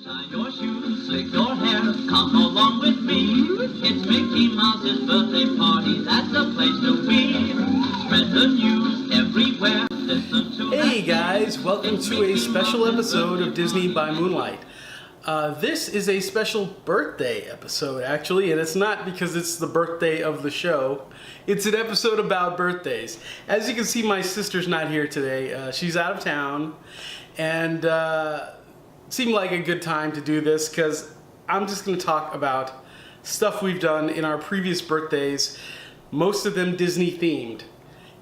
Tie your shoes, slick your hair, come along with me. It's Mickey Mouse's birthday party, that's the place to be. Spread the news everywhere, listen to Hey guys, welcome to a special episode of Disney by Moonlight. This is a special birthday episode actually, and it's not because it's the birthday of the show. It's an episode about birthdays. As you can see, my sister's not here today. She's out of town, and seemed like a good time to do this because I'm just going to talk about stuff we've done in our previous birthdays, most of them Disney themed.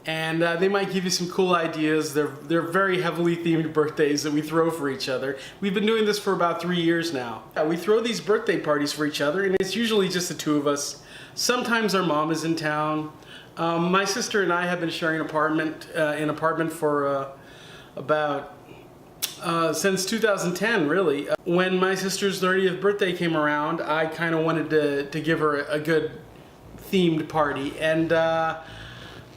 And they might give you some cool ideas. They're very heavily themed birthdays that we throw for each other. We've been doing this for about 3 years now. We throw these birthday parties for each other, and it's usually just the two of us. Sometimes our mom is in town. My sister and I have been sharing an apartment for about since 2010, really. When my sister's 30th birthday came around, I kind of wanted to give her a good themed party, and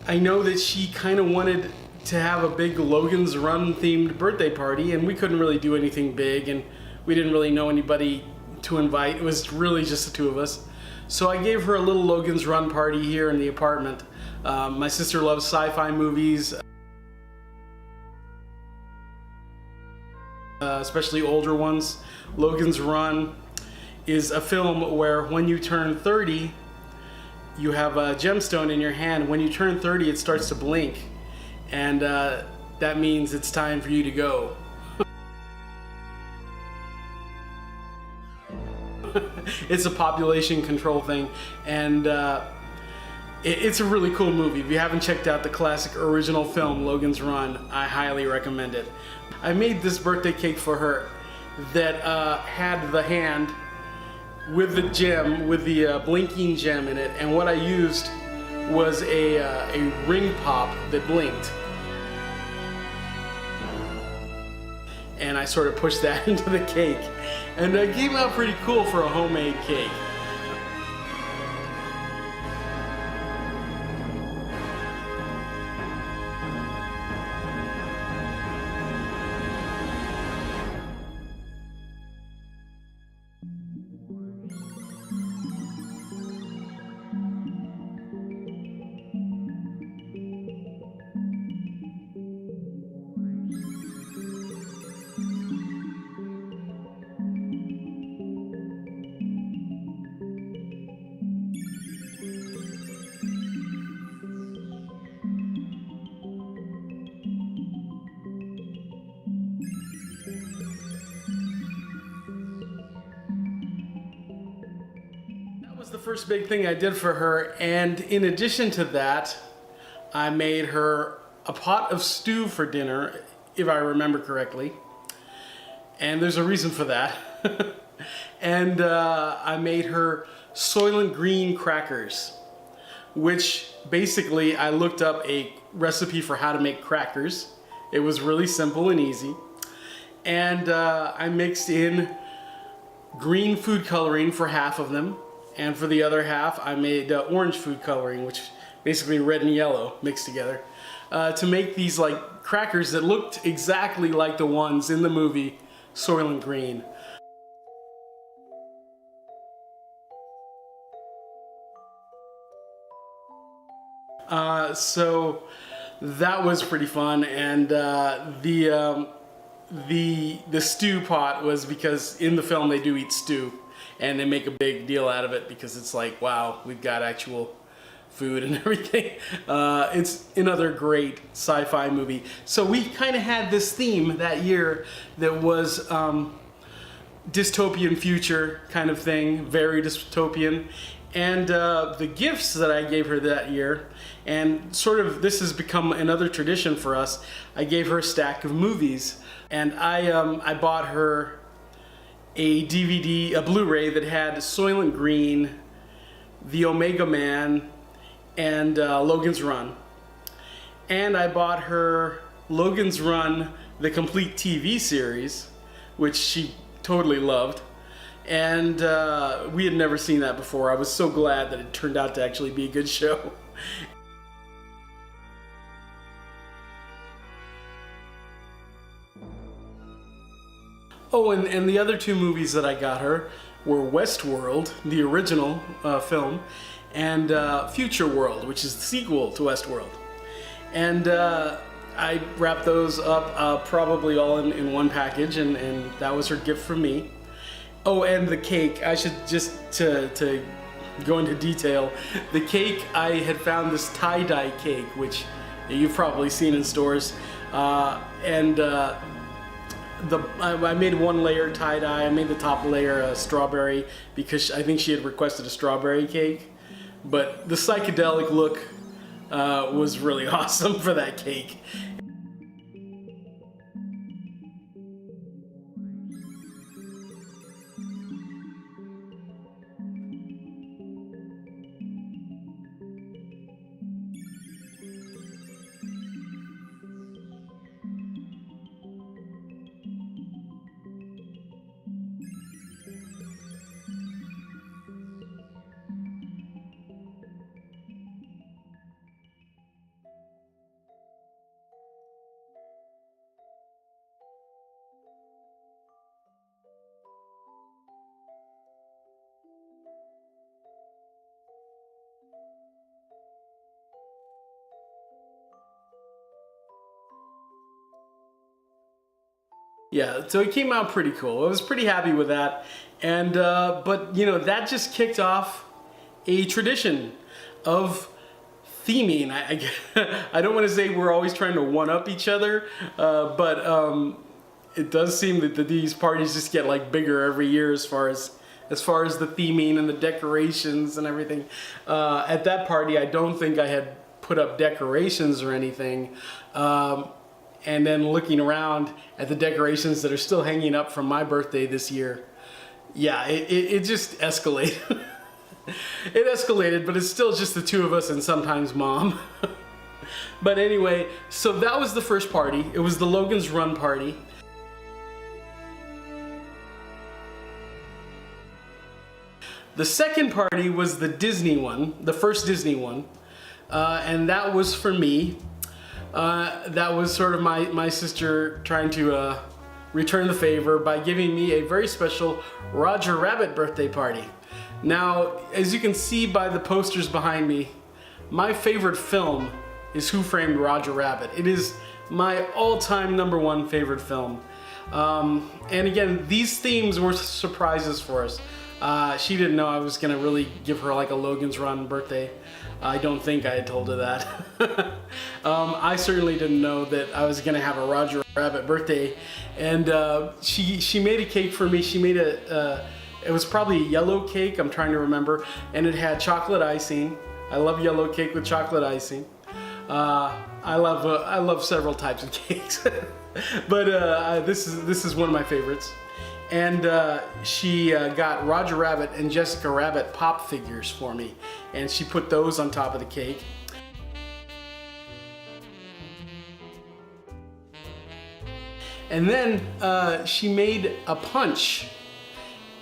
I know that she kind of wanted to have a big Logan's Run themed birthday party, and we couldn't really do anything big, and we didn't really know anybody to invite. It was really just the two of us. So I gave her a little Logan's Run party here in the apartment. My sister loves sci-fi movies, especially older ones. Logan's Run is a film where when you turn 30, you have a gemstone in your hand. When you turn 30, it starts to blink, and that means it's time for you to go. It's a population control thing, and it's a really cool movie. If you haven't checked out the classic original film, Logan's Run, I highly recommend it. I made this birthday cake for her that had the hand with the gem, with the blinking gem in it, and what I used was a ring pop that blinked. And I sort of pushed that into the cake, and it came out pretty cool for a homemade cake. The first big thing I did for her, and in addition to that, I made her a pot of stew for dinner, if I remember correctly, and there's a reason for that. And I made her Soylent Green crackers, which basically I looked up a recipe for how to make crackers. It was really simple and easy, and I mixed in green food coloring for half of them. And for the other half, I made orange food coloring, which basically red and yellow mixed together, to make these like crackers that looked exactly like the ones in the movie Soylent Green. So that was pretty fun, and the stew pot was because in the film they do eat stew, and they make a big deal out of it because it's like, wow, we've got actual food and everything. It's another great sci-fi movie. So we kind of had this theme that year that was dystopian future kind of thing, very dystopian. And the gifts that I gave her that year, and sort of this has become another tradition for us, I gave her a stack of movies. And I bought her a DVD, a Blu-ray that had Soylent Green, The Omega Man, and Logan's Run. And I bought her Logan's Run, the complete TV series, which she totally loved. And we had never seen that before. I was so glad that it turned out to actually be a good show. Oh, and the other two movies that I got her were Westworld, the original film, and Future World, which is the sequel to Westworld. And I wrapped those up probably all in one package, and that was her gift from me. Oh, and the cake, I should just to go into detail, the cake, I had found this tie-dye cake, which you've probably seen in stores, I made one layer tie-dye. I made the top layer strawberry because I think she had requested a strawberry cake. But the psychedelic look was really awesome for that cake. Yeah, so it came out pretty cool. I was pretty happy with that. And, but, you know, that just kicked off a tradition of theming. I don't want to say we're always trying to one-up each other, but it does seem that these parties just get like bigger every year as far as the theming and the decorations and everything. At that party, I don't think I had put up decorations or anything. And then looking around at the decorations that are still hanging up from my birthday this year, yeah, it just escalated. It escalated, but it's still just the two of us and sometimes Mom. But anyway, so that was the first party. It was the Logan's Run party. The second party was the Disney one, the first Disney one, and that was for me. That was sort of my sister trying to return the favor by giving me a very special Roger Rabbit birthday party. Now, as you can see by the posters behind me, my favorite film is Who Framed Roger Rabbit. It is my all-time #1 favorite film. And again, these themes were surprises for us. She didn't know I was going to really give her like a Logan's Run birthday. I don't think I had told her that. I certainly didn't know that I was going to have a Roger Rabbit birthday. And she made a cake for me. She made it was probably a yellow cake, I'm trying to remember. And it had chocolate icing. I love yellow cake with chocolate icing. I love several types of cakes. But this is one of my favorites. And she got Roger Rabbit and Jessica Rabbit pop figures for me, and she put those on top of the cake. And then she made a punch,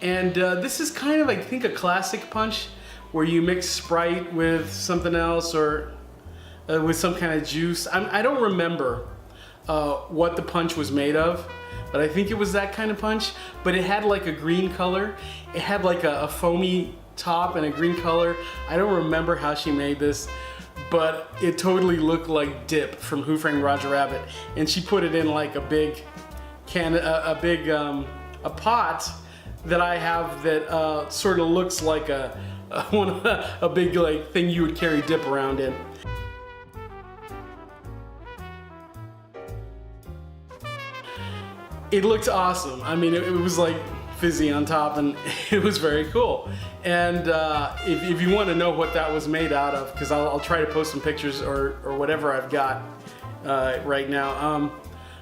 and this is kind of, I think, a classic punch where you mix Sprite with something else or with some kind of juice. I don't remember what the punch was made of, but I think it was that kind of punch. But it had like a green color. It had like a foamy top and a green color. I don't remember how she made this, but it totally looked like dip from Who Framed Roger Rabbit, and she put it in like a big a pot that I have that sort of looks like a big like thing you would carry dip around in. It looked awesome. I mean, it was like fizzy on top, and it was very cool. And if you want to know what that was made out of, because I'll try to post some pictures or whatever I've got right now.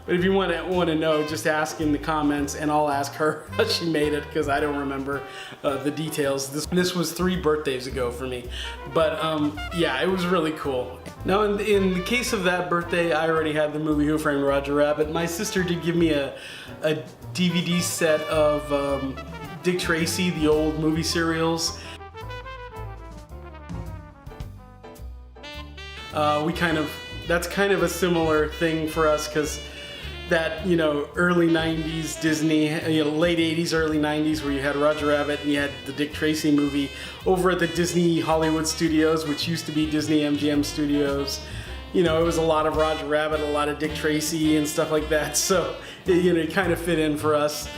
But if you want to know, just ask in the comments, and I'll ask her how she made it, because I don't remember the details. This was 3 birthdays ago for me, but yeah, it was really cool. Now, in the case of that birthday, I already had the movie Who Framed Roger Rabbit. My sister did give me a DVD set of Dick Tracy, the old movie serials. That's kind of a similar thing for us, because that, you know, early 90s Disney, you know, late 80s, early 90s, where you had Roger Rabbit and you had the Dick Tracy movie over at the Disney Hollywood Studios, which used to be Disney MGM Studios. You know, it was a lot of Roger Rabbit, a lot of Dick Tracy and stuff like that. So, you know, it kind of fit in for us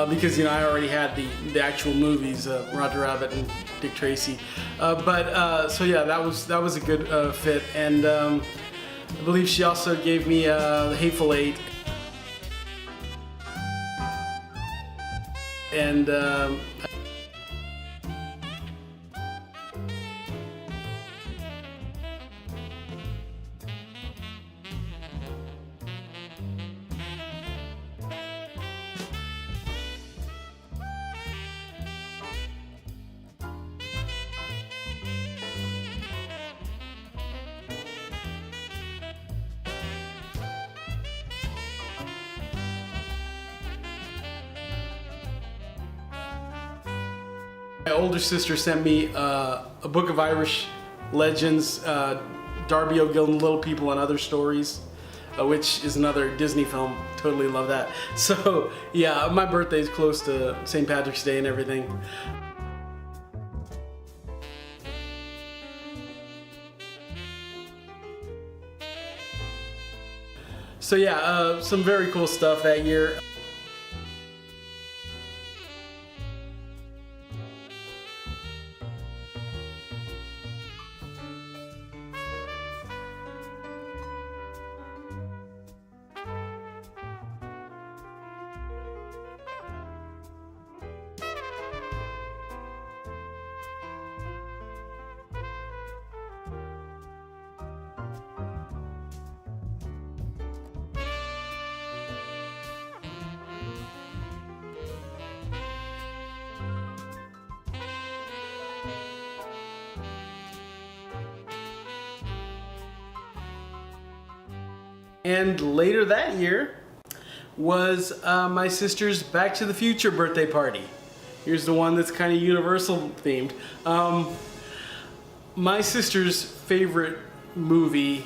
because, you know, I already had the actual movies, Roger Rabbit and Dick Tracy. So yeah, that was a good fit. And I believe she also gave me The Hateful Eight. And my older sister sent me a book of Irish legends, Darby O'Gill and Little People and Other Stories, which is another Disney film. Totally love that. So yeah, my birthday is close to St. Patrick's Day and everything. So yeah, some very cool stuff that year. And later that year was my sister's Back to the Future birthday party. Here's the one that's kind of universal themed. My sister's favorite movie,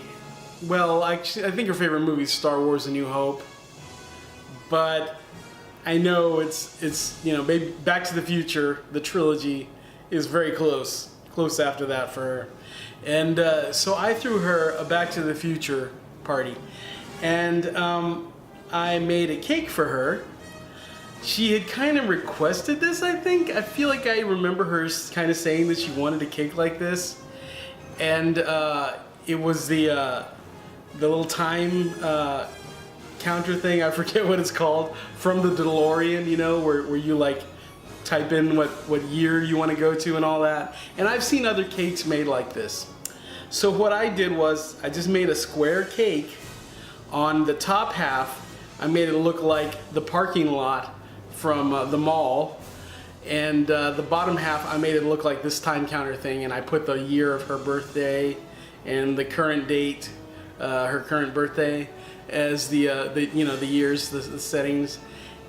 well, actually, I think her favorite movie is Star Wars: A New Hope. But I know it's you know, maybe Back to the Future, the trilogy, is very close after that for her. And so I threw her a Back to the Future party, and I made a cake for her. She had kind of requested this, I think. I feel like I remember her kind of saying that she wanted a cake like this, and it was the little time counter thing. I forget what it's called, from the DeLorean, you know, where you like type in what year you want to go to and all that. And I've seen other cakes made like this. So what I did was I just made a square cake. On the top half, I made it look like the parking lot from the mall, and the bottom half I made it look like this time counter thing, and I put the year of her birthday and the current date, her current birthday, as the you know, the years, the settings,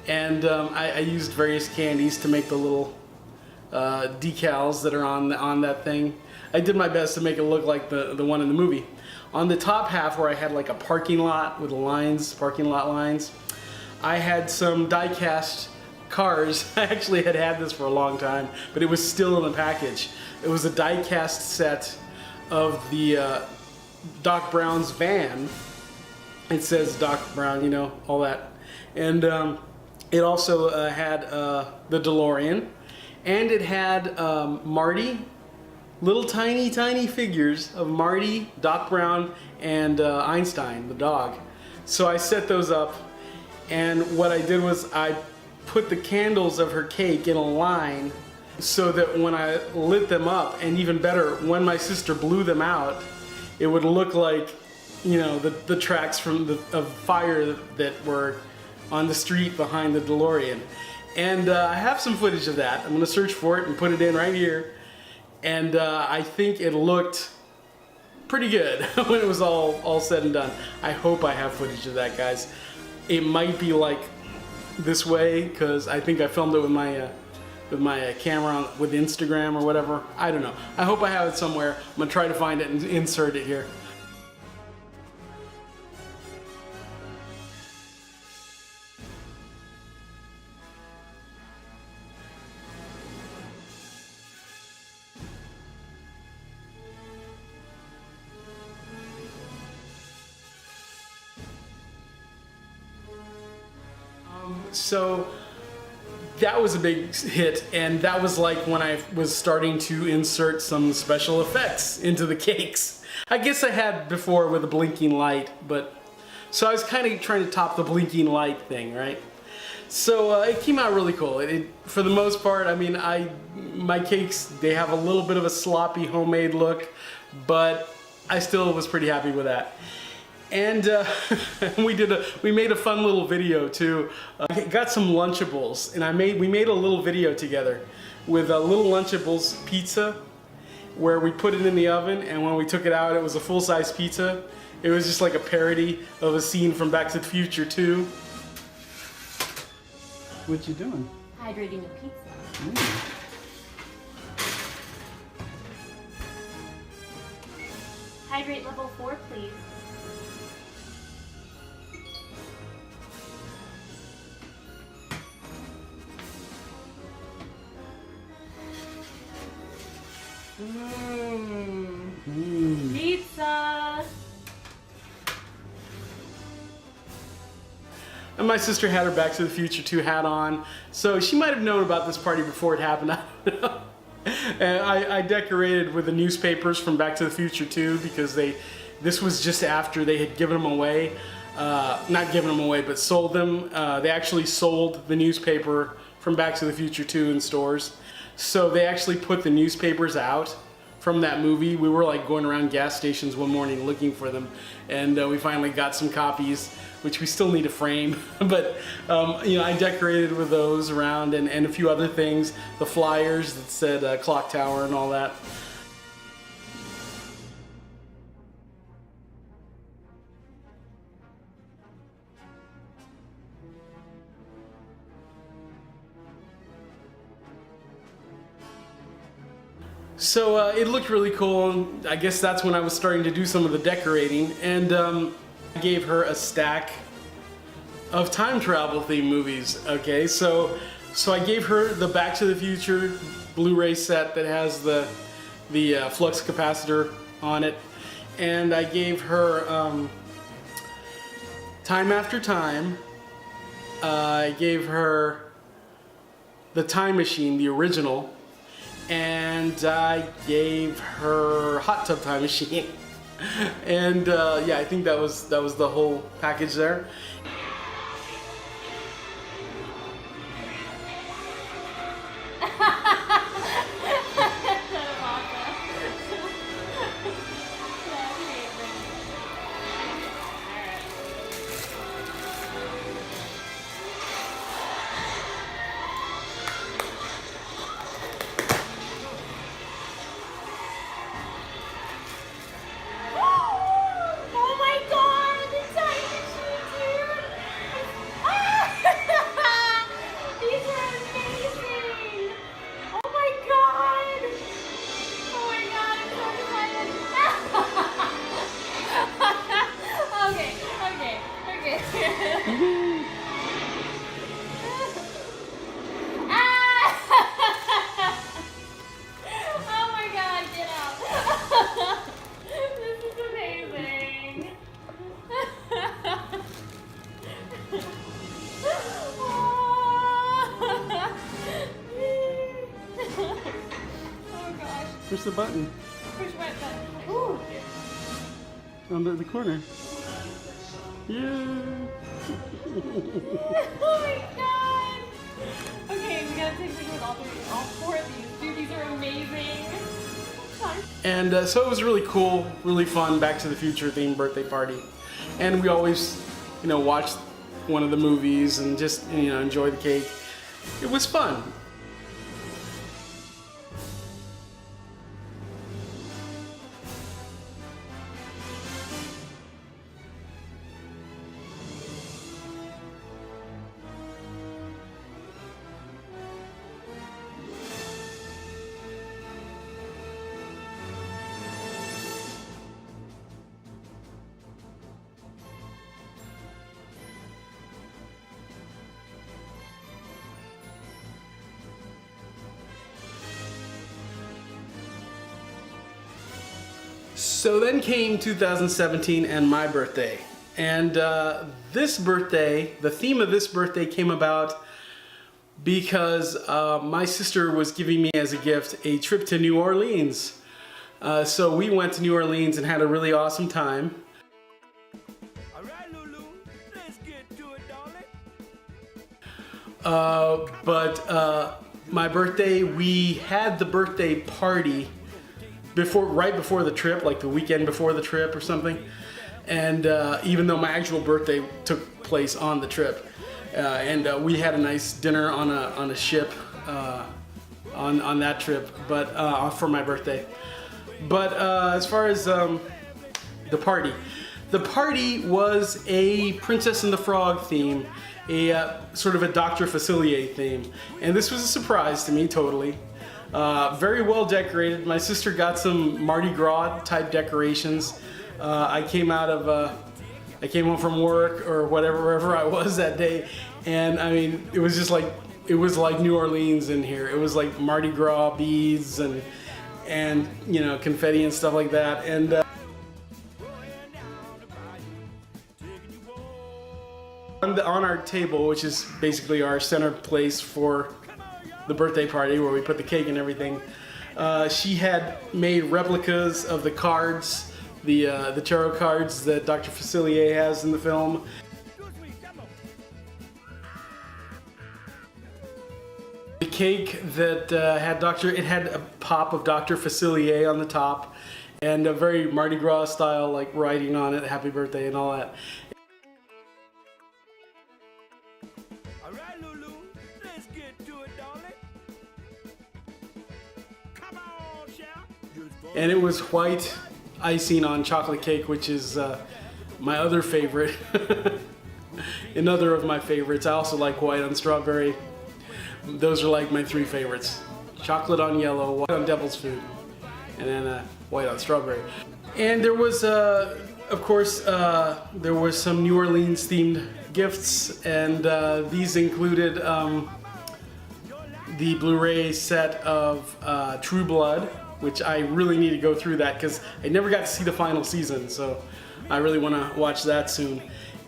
and I used various candies to make the little decals that are on that thing. I did my best to make it look like the one in the movie. On the top half, where I had like a parking lot with lines, parking lot lines, I had some die-cast cars. I actually had this for a long time, but it was still in the package. It was a die-cast set of the Doc Brown's van. It says Doc Brown, you know, all that. And it also had the DeLorean. And it had Marty, little tiny figures of Marty, Doc Brown, and Einstein, the dog. So I set those up, and what I did was I put the candles of her cake in a line so that when I lit them up, and even better, when my sister blew them out, it would look like, you know, the tracks from of fire that were on the street behind the DeLorean. And I have some footage of that. I'm going to search for it and put it in right here. And I think it looked pretty good when it was all said and done. I hope I have footage of that, guys. It might be like this way because I think I filmed it with my camera with Instagram or whatever. I don't know. I hope I have it somewhere. I'm going to try to find it and insert it here. So that was a big hit, and that was like when I was starting to insert some special effects into the cakes. I guess I had before with a blinking light, but so I was kind of trying to top the blinking light thing, right? So it came out really cool. For the most part, I mean, my cakes, they have a little bit of a sloppy homemade look, but I still was pretty happy with that. And we made a fun little video too. Got some Lunchables, and we made a little video together with a little Lunchables pizza, where we put it in the oven, and when we took it out, it was a full-size pizza. It was just like a parody of a scene from Back to the Future 2. What you doing? Hydrating a pizza. Mm. Hydrate level 4, please. Pizza! And my sister had her Back to the Future 2 hat on, so she might have known about this party before it happened. I don't know. And I decorated with the newspapers from Back to the Future 2 because this was just after they had given them away. Not given them away, but sold them. They actually sold the newspaper from Back to the Future 2 in stores. So they actually put the newspapers out from that movie. We were like going around gas stations one morning looking for them, and we finally got some copies, which we still need to frame. But you know, I decorated with those around and a few other things, the flyers that said Clock Tower and all that. So it looked really cool. I guess that's when I was starting to do some of the decorating, and I gave her a stack of time travel themed movies. Okay, so I gave her the Back to the Future Blu-ray set that has the flux capacitor on it, and I gave her Time After Time. I gave her the Time Machine, the original. And I gave her Hot Tub Time Machine, and yeah, I think that was the whole package there. the button? Push what button? Ooh. On the corner. Yeah. Oh my god! Okay, we gotta take a look at all four of these. Dude, these are amazing. Fun. And so it was really cool, really fun Back to the Future themed birthday party. And we always, watched one of the movies and just, enjoy the cake. It was fun. So then came 2017 and my birthday. And this birthday, the theme of this birthday came about because my sister was giving me as a gift a trip to New Orleans. So we went to New Orleans and had a really awesome time. All right, Lulu, let's get to it, darling. But my birthday, we had the birthday party right before the trip, like the weekend before the trip or something. And even though my actual birthday took place on the trip, and we had a nice dinner on a ship on that trip, but for my birthday. But as far as the party was a Princess and the Frog theme, a sort of a Dr. Facilier theme, and this was a surprise to me totally. Very well decorated. My sister got some Mardi Gras type decorations. I came home from work or wherever I was that day, and I mean, it was like New Orleans in here. It was like Mardi Gras beads and confetti and stuff like that. And on our table, which is basically our center place for the birthday party where we put the cake and everything, she had made replicas of the cards, the tarot cards that Dr. Facilier has in the film. The cake that had a pop of Dr. Facilier on the top, and a very Mardi Gras style, like writing on it, "Happy Birthday" and all that. All right, Lulu, let's get to it, darling. Come on, shout. And it was white icing on chocolate cake, which is my other favorite. Another of my favorites. I also like white on strawberry. Those are like my three favorites. Chocolate on yellow, white on devil's food, and then white on strawberry. And there was, of course, there was some New Orleans themed gifts, and these included the Blu-ray set of True Blood, which I really need to go through that because I never got to see the final season, so I really want to watch that soon.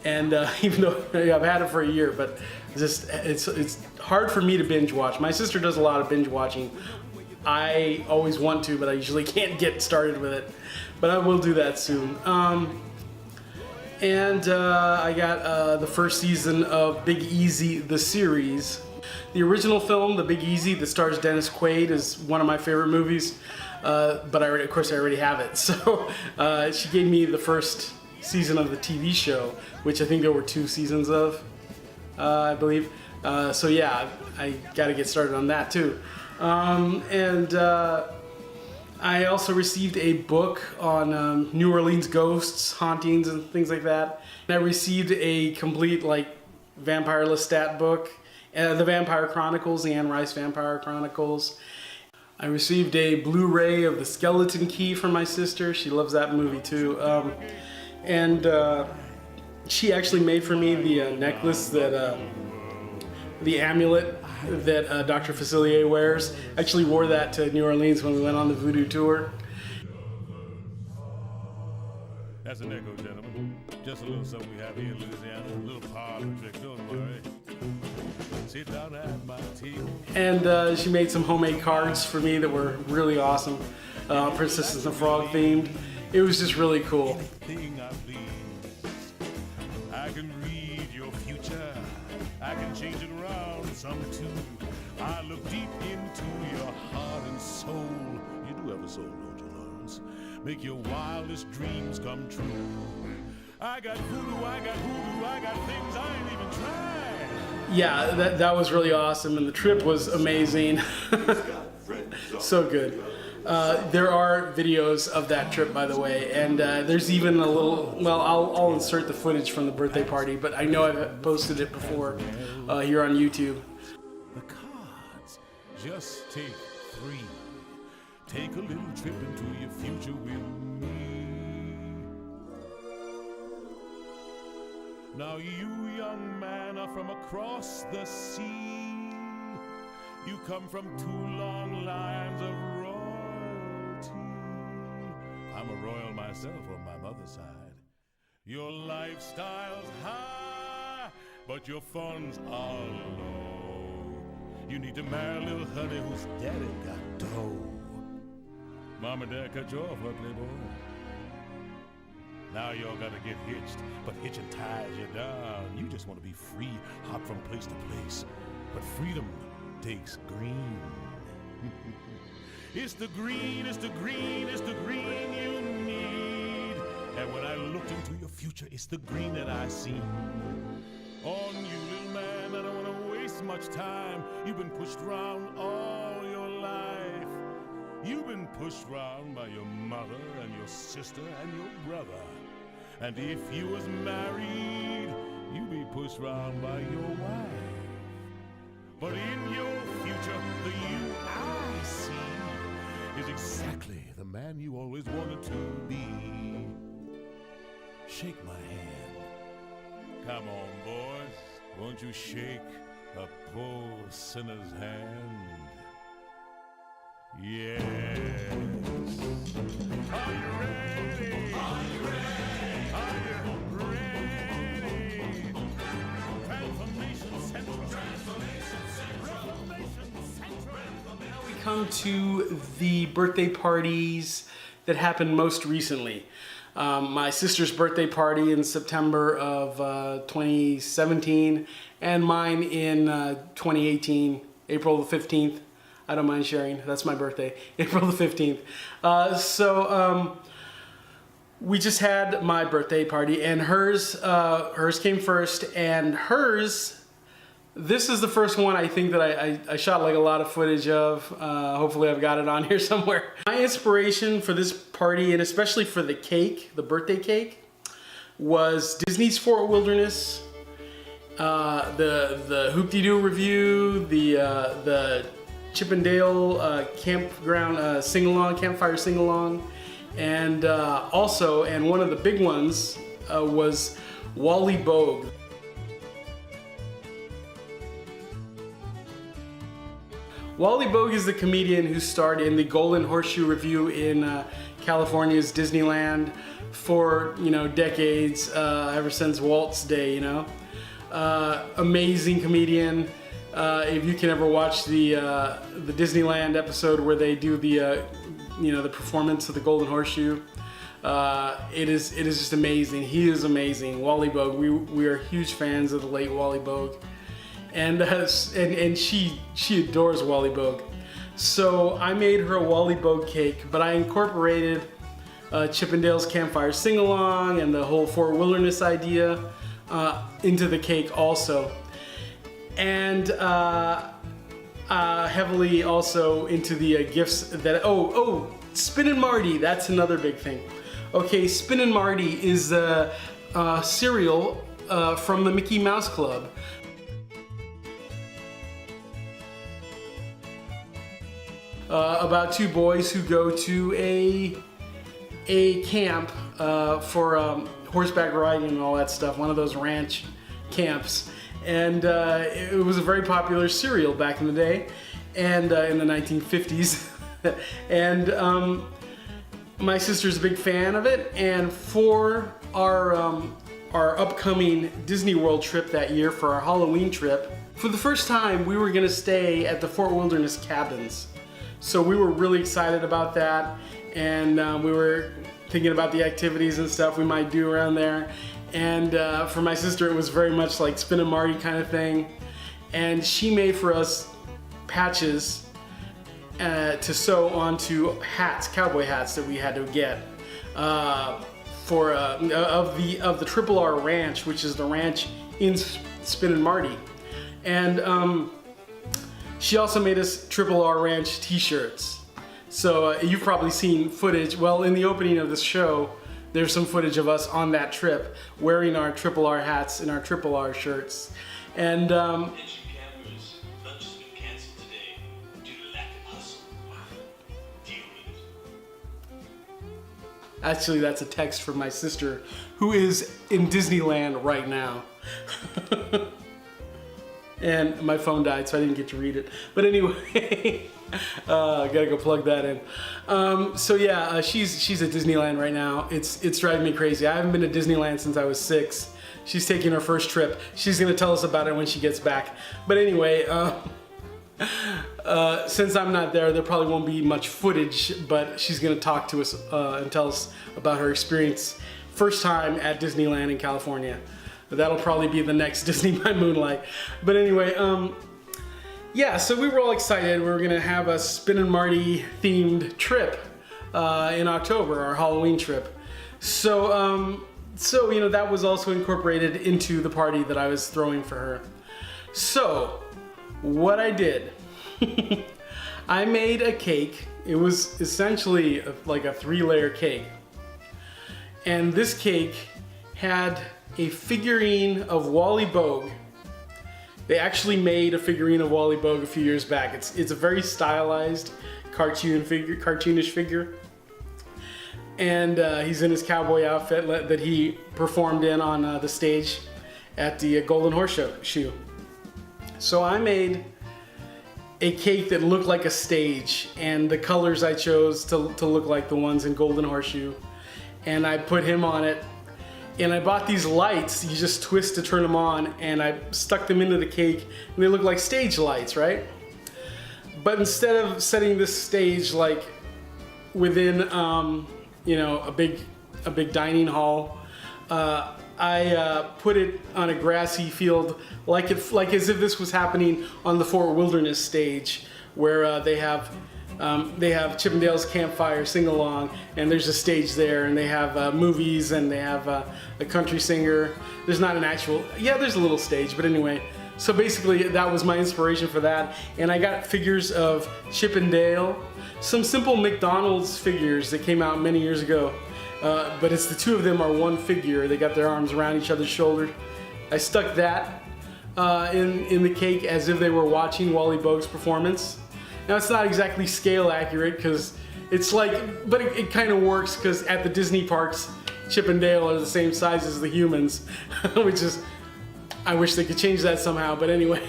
And even though I've had it for a year, but it's hard for me to binge watch. My sister does a lot of binge watching. I always want to, but I usually can't get started with it. But I will do that soon. And I got the first season of Big Easy, the series. The original film, The Big Easy, that stars Dennis Quaid, is one of my favorite movies. But of course I already have it. So she gave me the first season of the TV show, which I think there were 2 seasons of, I believe. So yeah, I got to get started on that too. And I also received a book on New Orleans ghosts, hauntings, and things like that. And I received a complete vampire Lestat book, the Vampire Chronicles, the Anne Rice Vampire Chronicles. I received a Blu-ray of The Skeleton Key from my sister. She loves that movie too. And she actually made for me the necklace that, the amulet that Dr. Facilier wears. Actually wore that to New Orleans when we went on the Voodoo tour. That's an echo, gentlemen. Just a little something we have here in Louisiana. A little parlor trick, don't worry. Sit down at my table. And she made some homemade cards for me that were really awesome. Princess and the Frog themed. It was just really cool. Anything I please. I can read your future. I can change it around some too. I look deep into your heart and soul. You do have a soul, don't you, Lawrence? Make your wildest dreams come true. I got voodoo, I got hoodoo, I got things I ain't even tried. Yeah, that was really awesome, and the trip was amazing. So good. There are videos of that trip, by the way, and there's even a little, well, I'll insert the footage from the birthday party, but I know I've posted it before here on YouTube. The cards, just take 3. Take a little trip into your future with me. Now you, young man, are from across the sea. You come from 2 long lines of royalty. I'm a royal myself on my mother's side. Your lifestyle's high, but your funds are low. You need to marry a little honey whose daddy got dough. Mom and Dad cut you off, huh, playboy? Now y'all gotta get hitched, but hitching ties you down. You just want to be free, hop from place to place. But freedom takes green. It's the green, it's the green, it's the green you need. And when I looked into your future, it's the green that I see. On you, little man, I don't want to waste much time. You've been pushed around all your life. You've been pushed around by your mother and your sister and your brother. And if you was married, you'd be pushed around by your wife. But in your future, the you I see is exactly the man you always wanted to be. Shake my hand. Come on, boys. Won't you shake a poor sinner's hand? Yes. Are you ready? Are you ready? Are you ready? Transformation Central. Transformation Central. Now we come to the birthday parties that happened most recently. My sister's birthday party in September of 2017, and mine in 2018, April the 15th. I don't mind sharing. That's my birthday, April the 15th. We just had my birthday party, and hers came first, and hers, this is the first one I think that I shot like a lot of footage of. Hopefully I've got it on here somewhere. My inspiration for this party, and especially for the cake, the birthday cake, was Disney's Fort Wilderness, the Hoop-Dee-Doo review, the Chippendale campground sing-along, campfire sing-along, and also, and one of the big ones was Wally Bogue. Wally Bogue is the comedian who starred in the Golden Horseshoe Review in California's Disneyland for, decades, ever since Walt's day, Amazing comedian. If you can ever watch the Disneyland episode where they do the performance of the Golden Horseshoe, it is just amazing. He is amazing. Wally Bogue. We are huge fans of the late Wally Bogue, and she adores Wally Bogue. So I made her a Wally Bogue cake, but I incorporated Chippendale's campfire sing-along and the whole Fort Wilderness idea into the cake also. And heavily also into the gifts that, Spin and Marty, that's another big thing. Okay, Spin and Marty is a cereal from the Mickey Mouse Club. About 2 boys who go to a camp for horseback riding and all that stuff, one of those ranch camps. And it was a very popular cereal back in the day, and in the 1950s. And my sister's a big fan of it, and for our upcoming Disney World trip that year, for our Halloween trip, for the first time we were gonna stay at the Fort Wilderness cabins. So we were really excited about that, and we were thinking about the activities and stuff we might do around there. And for my sister, it was very much like Spin and Marty kind of thing. And she made for us patches to sew onto hats, cowboy hats that we had to get for of the Triple R Ranch, which is the ranch in Spin and Marty. And she also made us Triple R Ranch t-shirts. So you've probably seen footage. Well, in the opening of this show, there's some footage of us on that trip wearing our Triple R hats and our Triple R shirts. And actually, that's a text from my sister, who is in Disneyland right now. And my phone died, so I didn't get to read it. But anyway, I gotta go plug that in. So yeah, she's at Disneyland right now. It's driving me crazy. I haven't been to Disneyland since I was 6. She's taking her first trip. She's gonna tell us about it when she gets back. But anyway, since I'm not there probably won't be much footage, but she's gonna talk to us and tell us about her experience first time at Disneyland in California. That'll probably be the next Disney by Moonlight. But anyway, yeah, so we were all excited. We were gonna have a Spin and Marty themed trip in October, our Halloween trip. So, so you know, that was also incorporated into the party that I was throwing for her. So, what I did, I made a cake. It was essentially like a 3-layer cake. And this cake had a figurine of Wally Bogue. They actually made a figurine of Wally Bogue a few years back. It's a very stylized cartoonish figure. And he's in his cowboy outfit that he performed in on the stage at the Golden Horseshoe. So I made a cake that looked like a stage, and the colors I chose to look like the ones in Golden Horseshoe. And I put him on it. And I bought these lights, you just twist to turn them on, and I stuck them into the cake, and they look like stage lights, right? But instead of setting this stage like within, you know, a big dining hall, I put it on a grassy field, like as if this was happening on the Fort Wilderness stage, where they have Chippendale's Campfire Sing-Along, and there's a stage there, and they have movies, and they have a country singer. There's not an actual, yeah, there's a little stage, but anyway. So basically, that was my inspiration for that. And I got figures of Chip and Dale, some simple McDonald's figures that came out many years ago. But it's the two of them are one figure. They got their arms around each other's shoulders. I stuck that in the cake as if they were watching Wally Bogue's performance. Now, it's not exactly scale accurate, because it's like, but it kind of works, because at the Disney parks, Chip and Dale are the same size as the humans, which is, I wish they could change that somehow, but anyway,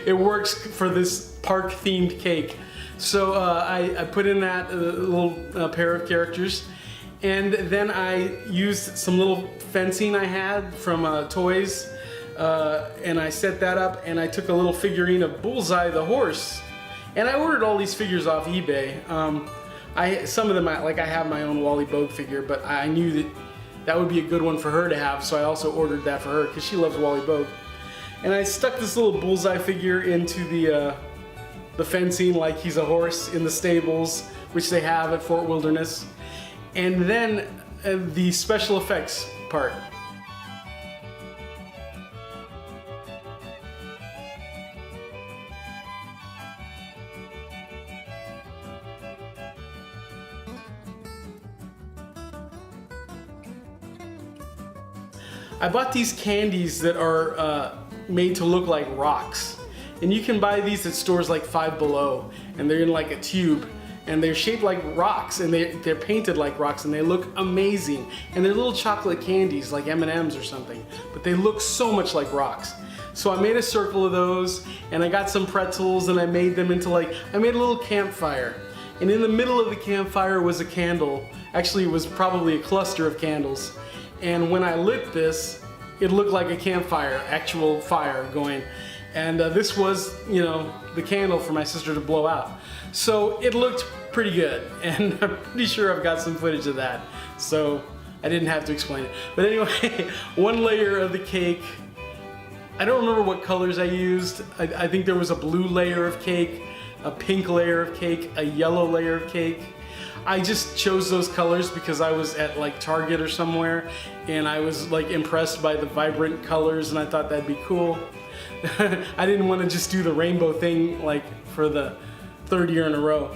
it works for this park-themed cake. So I put in that little pair of characters, and then I used some little fencing I had from Toys, and I set that up, and I took a little figurine of Bullseye the horse. And I ordered all these figures off eBay. Some of them, I have my own Wally Bogue figure, but I knew that would be a good one for her to have, so I also ordered that for her, because she loves Wally Bogue. And I stuck this little Bullseye figure into the fencing like he's a horse in the stables, which they have at Fort Wilderness. And then the special effects part. I bought these candies that are made to look like rocks. And you can buy these at stores like Five Below, and they're in like a tube, and they're shaped like rocks, and they're painted like rocks, and they look amazing. And they're little chocolate candies like M&Ms or something, but they look so much like rocks. So I made a circle of those, and I got some pretzels, and I made them into I made a little campfire. And in the middle of the campfire was a candle. Actually, it was probably a cluster of candles. And when I lit this, it looked like a campfire, actual fire going. And this was, you know, the candle for my sister to blow out. So it looked pretty good, and I'm pretty sure I've got some footage of that. So I didn't have to explain it. But anyway, one layer of the cake, I don't remember what colors I used. I think there was a blue layer of cake, a pink layer of cake, a yellow layer of cake. I just chose those colors because I was at like Target or somewhere, and I was like impressed by the vibrant colors, and I thought that'd be cool. I didn't want to just do the rainbow thing like for the third year in a row.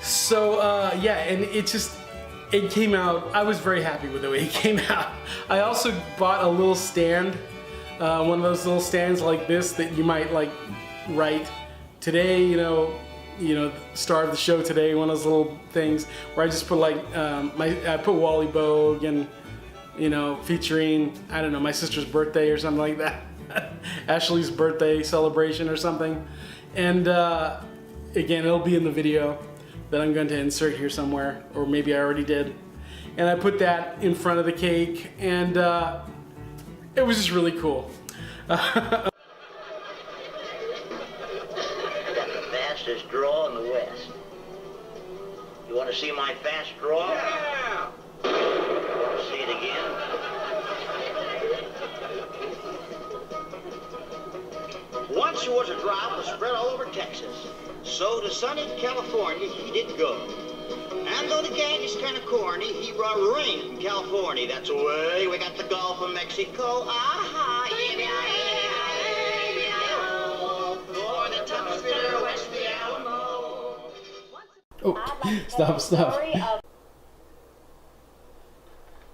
So yeah, and it came out, I was very happy with the way it came out. I also bought a little stand, one of those little stands like this that you might like write today, you know, star of the show today, one of those little things where I just put like, I put Wally Bogue and, you know, featuring, I don't know, my sister's birthday or something like that. Ashley's birthday celebration or something. And again, it'll be in the video that I'm going to insert here somewhere, or maybe I already did. And I put that in front of the cake, and it was just really cool. Fastest draw in the West. You want to see my fast draw? Yeah! You want to see it again? Once there was a drought that spread all over Texas. So to sunny California he did go. And though the gang is kind of corny, he brought rain from California. That's away we got the Gulf of Mexico. Ah-ha, for the toughest bitter west the Alamo. Oh, stop.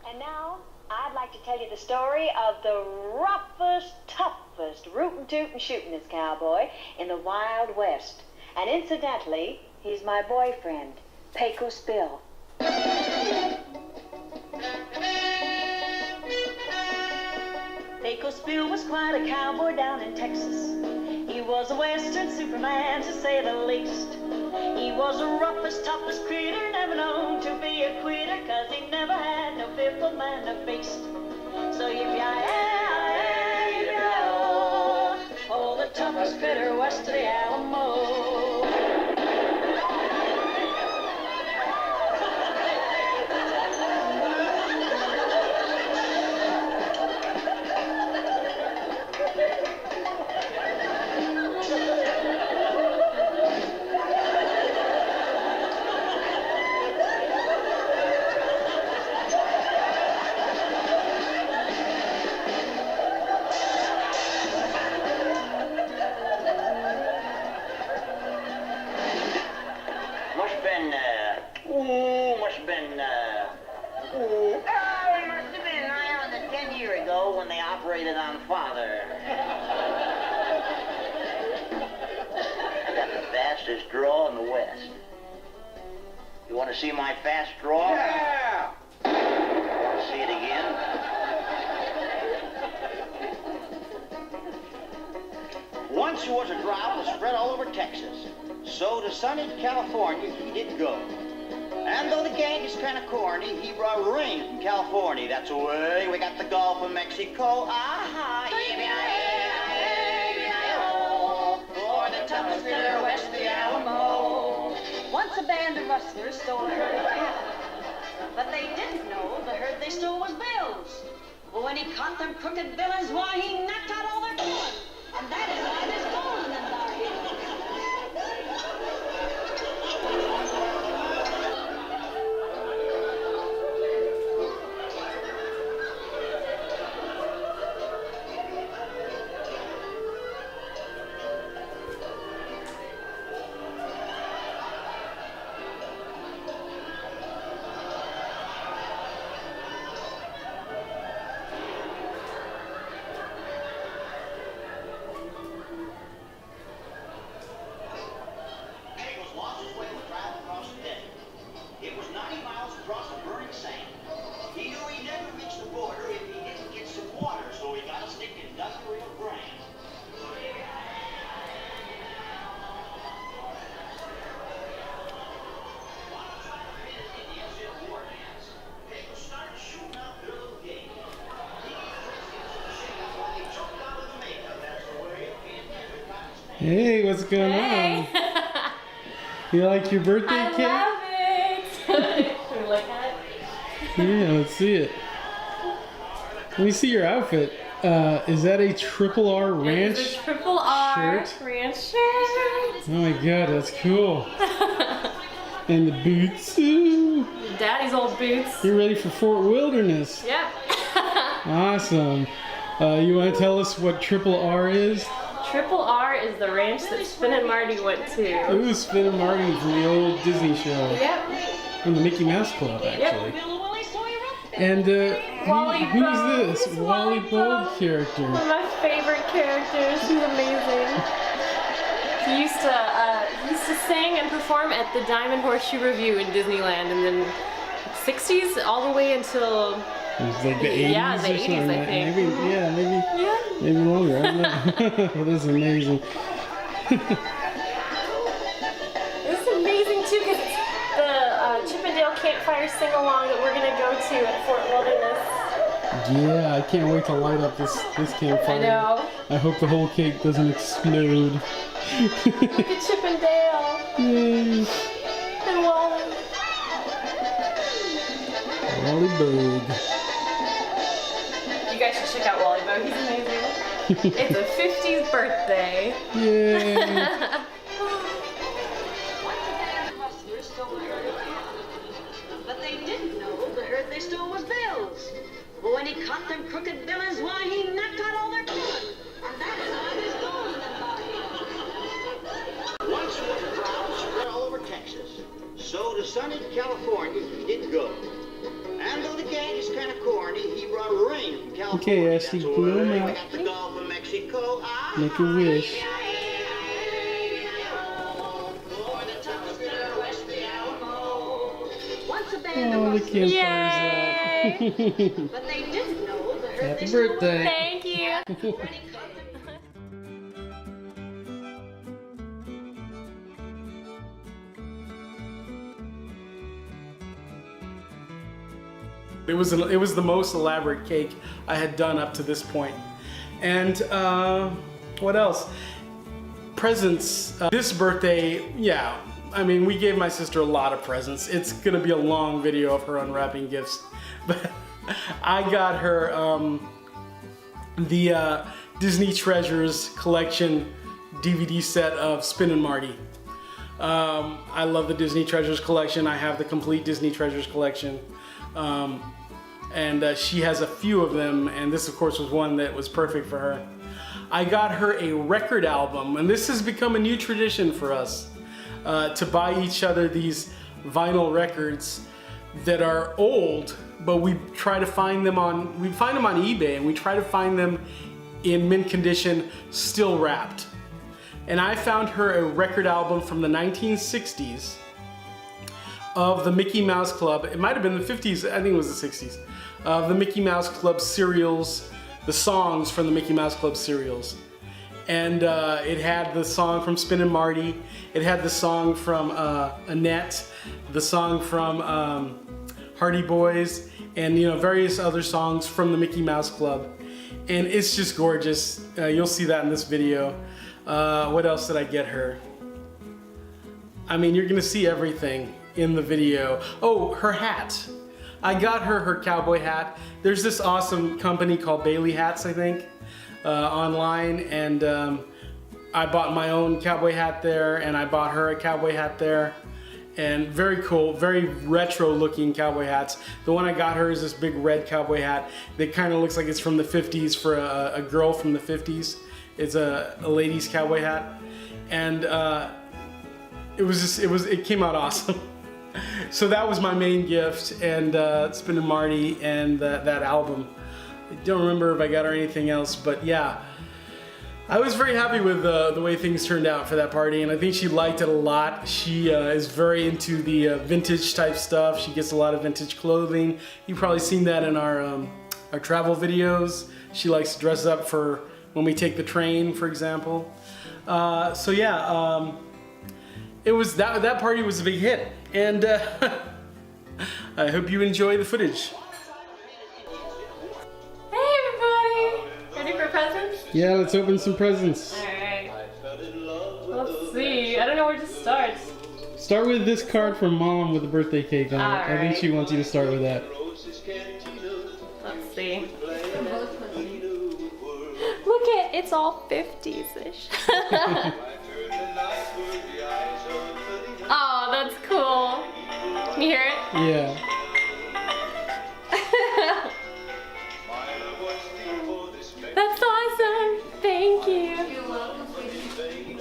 And now, I'd like to tell you the story of the roughest, toughest, rootin' tootin' shootin'est cowboy in the Wild West. And incidentally, he's my boyfriend, Pecos Bill. Pecos Bill was quite a cowboy down in Texas. He was a western superman, to say the least. He was the roughest, toughest critter, never known to be a quitter, 'cause he never had no fear for man or beast. So yippee-yi-yi, oh, the toughest critter west of the Alamo. When they operated on Father. I got the fastest draw in the West. You want to see my fast draw? Yeah! Want to see it again? Once there was a drought that spread all over Texas. So to sunny California he did go. And though the gang is kind of corny, he brought rain from California. That's away we got the Gulf of Mexico. Ah-ha, for the toughest critter west of the Alamo. Once a band of rustlers stole a herd of cattle. But they didn't know the herd they stole was Bill's. But when he caught them crooked villains, why, he knocked out all their killing. And that is why there's gold in them dark hills. Hey, what's going Hey. on? You like your birthday cake? I love it. Can we look at it? Yeah, let's see it. Let me see your outfit. Is that a Triple R Ranch It's a Triple R shirt? Ranch shirt. Oh my god, that's cool. And the boots. Ooh. Daddy's old boots. You're ready for Fort Wilderness. Yep. Awesome. You want to tell us what Triple R is? Triple R is the ranch that Spin and Marty went to. Ooh, Spin and Marty from the old Disney show. Yep. From the Mickey Mouse Club, actually. Yep. And Wally who's Bogue. this? Wally Bogue character. One of my favorite characters. He's amazing. He used to sing and perform at the Diamond Horseshoe Revue in Disneyland in the 60s all the way until It was like the 80s Yeah, the or 80s, something. I think. Maybe longer. I don't know. Well, that's amazing. It's amazing too because it's the Chippendale Campfire Sing-Along that we're gonna go to at Fort Wilderness. Yeah, I can't wait to light up this campfire. I know. I hope the whole cake doesn't explode. Look at Chippendale Yay. and Wally. Wally Bogue. You guys should check out Wally Bogue. He's amazing. It's a 50s birthday. Yay. But they didn't know the herd they stole was Bill's. But when he caught them crooked villains, why, he knocked out all their killing. And that is how they stole them by. Once was a drought spread all over Texas. So to sunny California he did go. And though the gang is kind of corny, he brought rain from California. Okay, Ashley, That's blow where 'em we out. got the Gulf of Mexico. Make a wish. Once a band Oh, of the rustlers, campfire's out. but they didn't know the herd they Happy stole birthday. Thank you. was when he caught them. It was the most elaborate cake I had done up to this point. And what else? Presents. This birthday, yeah. I mean, we gave my sister a lot of presents. It's gonna be a long video of her unwrapping gifts, but I got her the Disney Treasures collection DVD set of Spin and Marty. I love the Disney Treasures collection. I have the complete Disney Treasures collection. And she has a few of them, and this of course was one that was perfect for her. I got her a record album, and this has become a new tradition for us, to buy each other these vinyl records that are old, but we try to find them on eBay, and we try to find them in mint condition, still wrapped. And I found her a record album from the 1960s of the Mickey Mouse Club. It might have been the 50s, I think it was the 60s. The Mickey Mouse Club serials, the songs from the Mickey Mouse Club serials. And it had the song from Spin and Marty, it had the song from Annette, the song from Hardy Boys, and various other songs from the Mickey Mouse Club. And it's just gorgeous. You'll see that in this video. What else did I get her? I mean, you're gonna see everything in the video. Oh, her hat. I got her cowboy hat. There's this awesome company called Bailey Hats, I think, online, and I bought my own cowboy hat there, and I bought her a cowboy hat there. And very cool, very retro looking cowboy hats. The one I got her is this big red cowboy hat that kind of looks like it's from the 50s for a girl from the 50s. It's a lady's cowboy hat. And it came out awesome. So that was my main gift, and Spin and Marty and that album. I don't remember if I got her anything else, but yeah. I was very happy with the way things turned out for that party, and I think she liked it a lot. She is very into the vintage type stuff. She gets a lot of vintage clothing. You've probably seen that in our travel videos. She likes to dress up for when we take the train, for example. So yeah, it was that party was a big hit, and I hope you enjoy the footage. Hey everybody! Ready for presents? Yeah, let's open some presents. Alright. I fell in love start? Start with this card from Mom with the birthday cake on it. I think Alright. she wants you to start with that. Let's see. Look at, it's all 50s-ish. Oh, that's cool. Can you hear it? Yeah. That's awesome. Thank you. You're welcome, sweetie.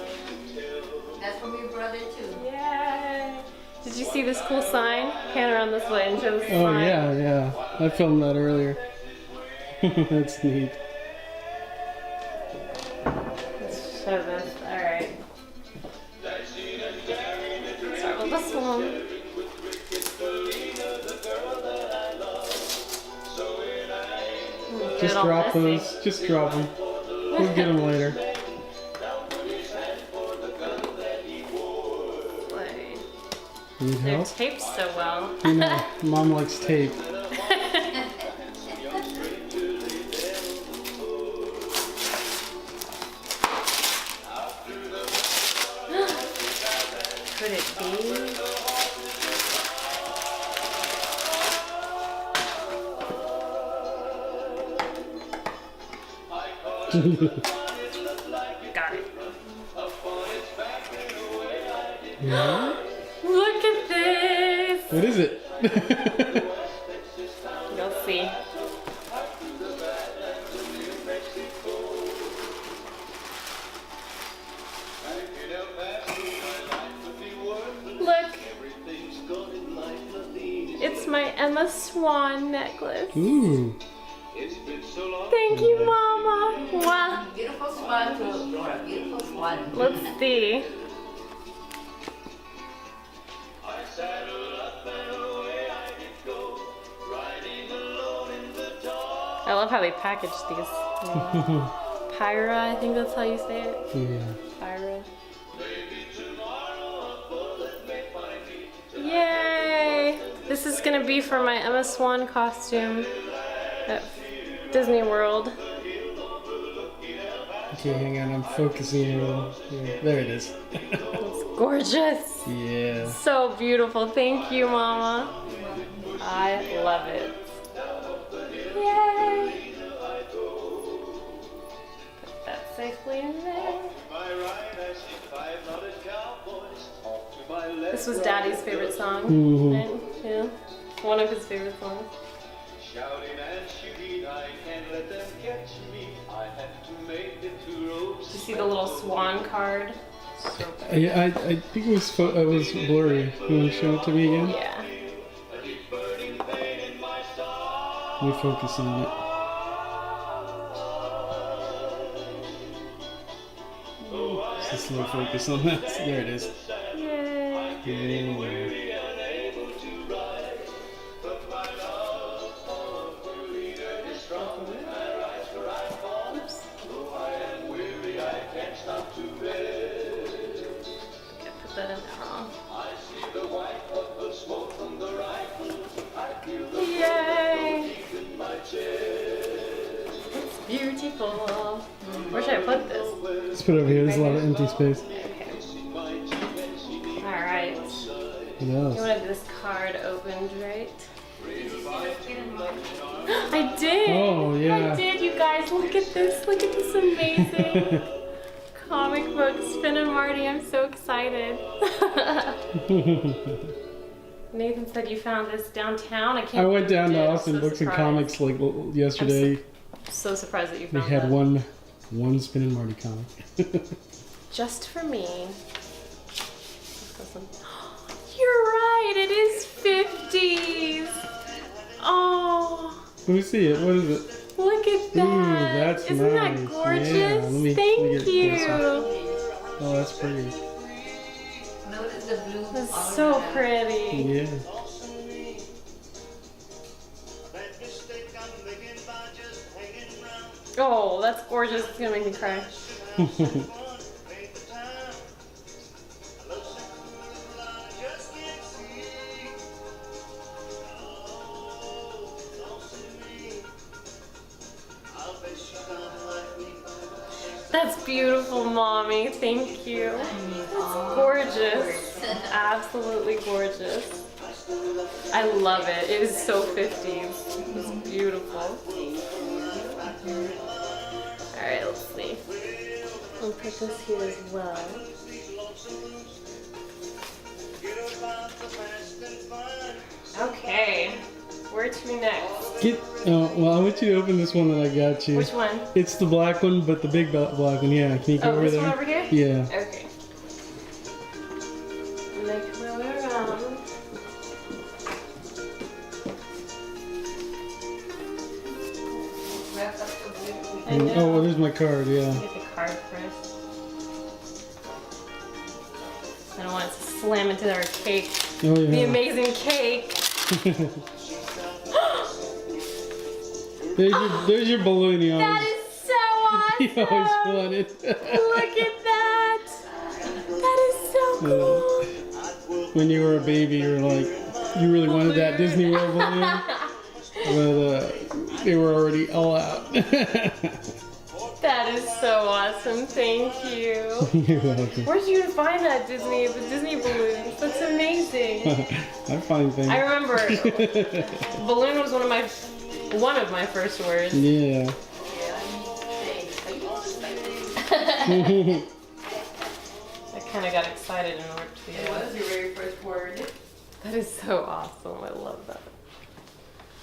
That's from your brother too. Yay. Did you see this cool sign? Pan around this way and show this Oh sign. yeah. I filmed that earlier. That's neat. Let's show this. Alright. Start with this one. Just drop those. Just drop them. We'll get them later. Need They're help? taped so well. You know, Mom likes tape. Could it be? Got it. Yeah? Look at this. What is it? You'll see. Look. It's my Emma Swan necklace. Ooh. Thank you, Mama. Wow. Beautiful swan, Laura. Beautiful swan. Let's see. I love how they package these. Pyra, I think that's how you say it. Yeah. Pyra. Yay! This is gonna be for my Emma Swan costume at Disney World. Okay, hang on. I'm focusing a little. Yeah, there it is. It's gorgeous. Yeah. So beautiful. Thank you, Mama. I love it. Yay! Put that safely in there. This was Daddy's favorite song. Right? Yeah. One of his favorite songs. Shouting and shooting, I can't let them catch me. I have to make it to Rose. Did you see the little swan card? So good. Yeah, I think it was blurry. You want to show it to me again? Yeah. Let me focus on it. Just a slow focus on that. There it is. Yay. Yeah. Put that in there wrong. Yay! It's beautiful. Where should I put this? Let's put it over here. There's a lot of empty space. Okay. Alright. What You else? wanted this card opened, right? I did! Oh, yeah. I did, you guys. Look at this. Look at this amazing comic book, Finn and Marty. I'm so excited. Nathan said you found this downtown. I can't I went down believe to you did. I'm Austin so Books and surprised. Comics like yesterday. So surprised that you We found had that. one Spin and Marty comic. Just for me. You're right, it is 50s. Oh, Let me see it. What is it? look at that. Ooh, that's Isn't nice. that gorgeous? Yeah, let me Thank get it you. closer. Oh, that's pretty. Notice the blue. That's all so around. pretty. Yeah. Oh, that's gorgeous. It's gonna make me cry. That's beautiful, Mommy. Thank you. It's gorgeous. Absolutely gorgeous. I love it. It is so 50s. It's beautiful. Alright, let's see. I'll put this here as well. Okay. Where to next? Well, I want you to open this one that I got you. Which one? It's the black one, but the big black one. Yeah, can you go over this there? one over here? Yeah. Okay. Make my way around. I know. Oh, well, there's my card. Yeah. Get the card first. I don't want it to slam into our cake. Oh yeah. The amazing cake. There's your balloon you That always, is so awesome. you always wanted. Look at that. That is so cool. When you were a baby, you were like, you really wanted that Disney World balloon, but they were already all out. That is so awesome. Thank you. You're welcome. Where did you find that the Disney balloons? That's amazing. I find things. I remember balloon was one of my first words. Yeah. I kind of got excited in order to be. What was your very first word? That is so awesome. I love that.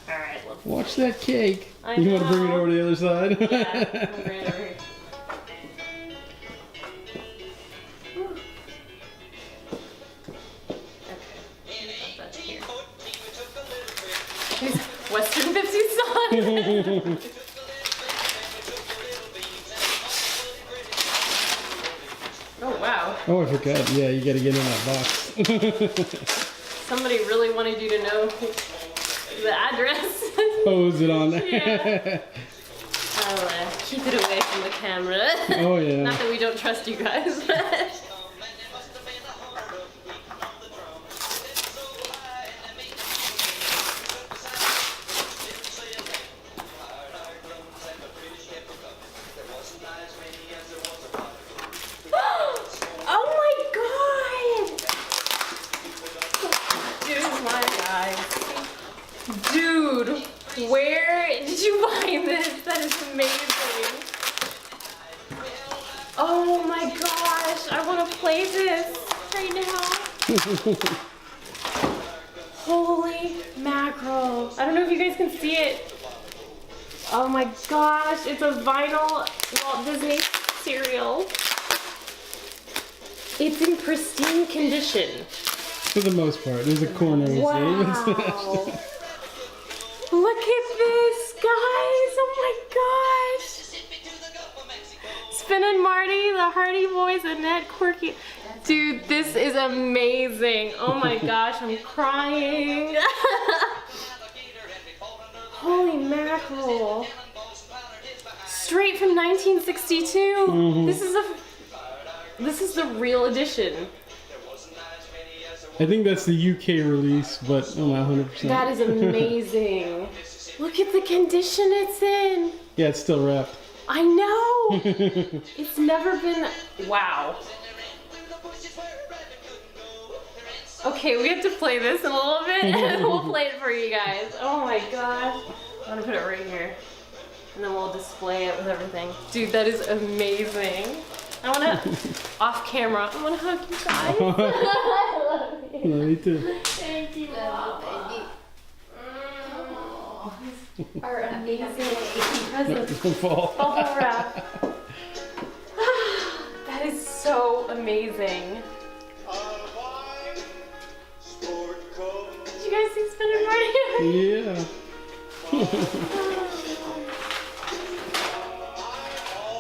All right, let's Watch that cake. I You want to bring it know. over to the other side? Yeah, I'm bring it over here. Okay, that's here. These Western 50s songs. Oh wow! Oh, I forgot. Yeah, you got to get in that box. Somebody really wanted you to know the address. Oh, is it on there? Yeah. I'll keep it away from the camera. Oh yeah. Not that we don't trust you guys. Oh my god! Dude, where did you find this? That is amazing. Oh my gosh, I want to play this right now. Holy mackerel. I don't know if you guys can see it. Oh my gosh, it's a vinyl Walt Disney cereal. It's in pristine condition. For the most part, there's a corner. Wow. Look at this, guys. Oh my gosh. Spin and Marty, the Hardy Boys, Annette, Quirky. Dude, this is amazing. Oh my gosh, I'm crying. Holy mackerel. Straight from 1962. Mm-hmm. This is the real edition. I think that's the UK release, but I'm not 100%. That is amazing. Look at the condition it's in. Yeah, it's still wrapped. I know. It's never been. Wow. Okay, we have to play this in a little bit, and we'll play it for you guys. Oh my gosh. I'm gonna put it right here, and then we'll display it with everything. Dude, that is amazing. I wanna, off camera, I wanna hug you guys. I love you. No, me too. Thank you, Mom. Our amazing presents. Fall. Bubble wrap. That is so amazing. Did you guys see Spin and Marty? Yeah.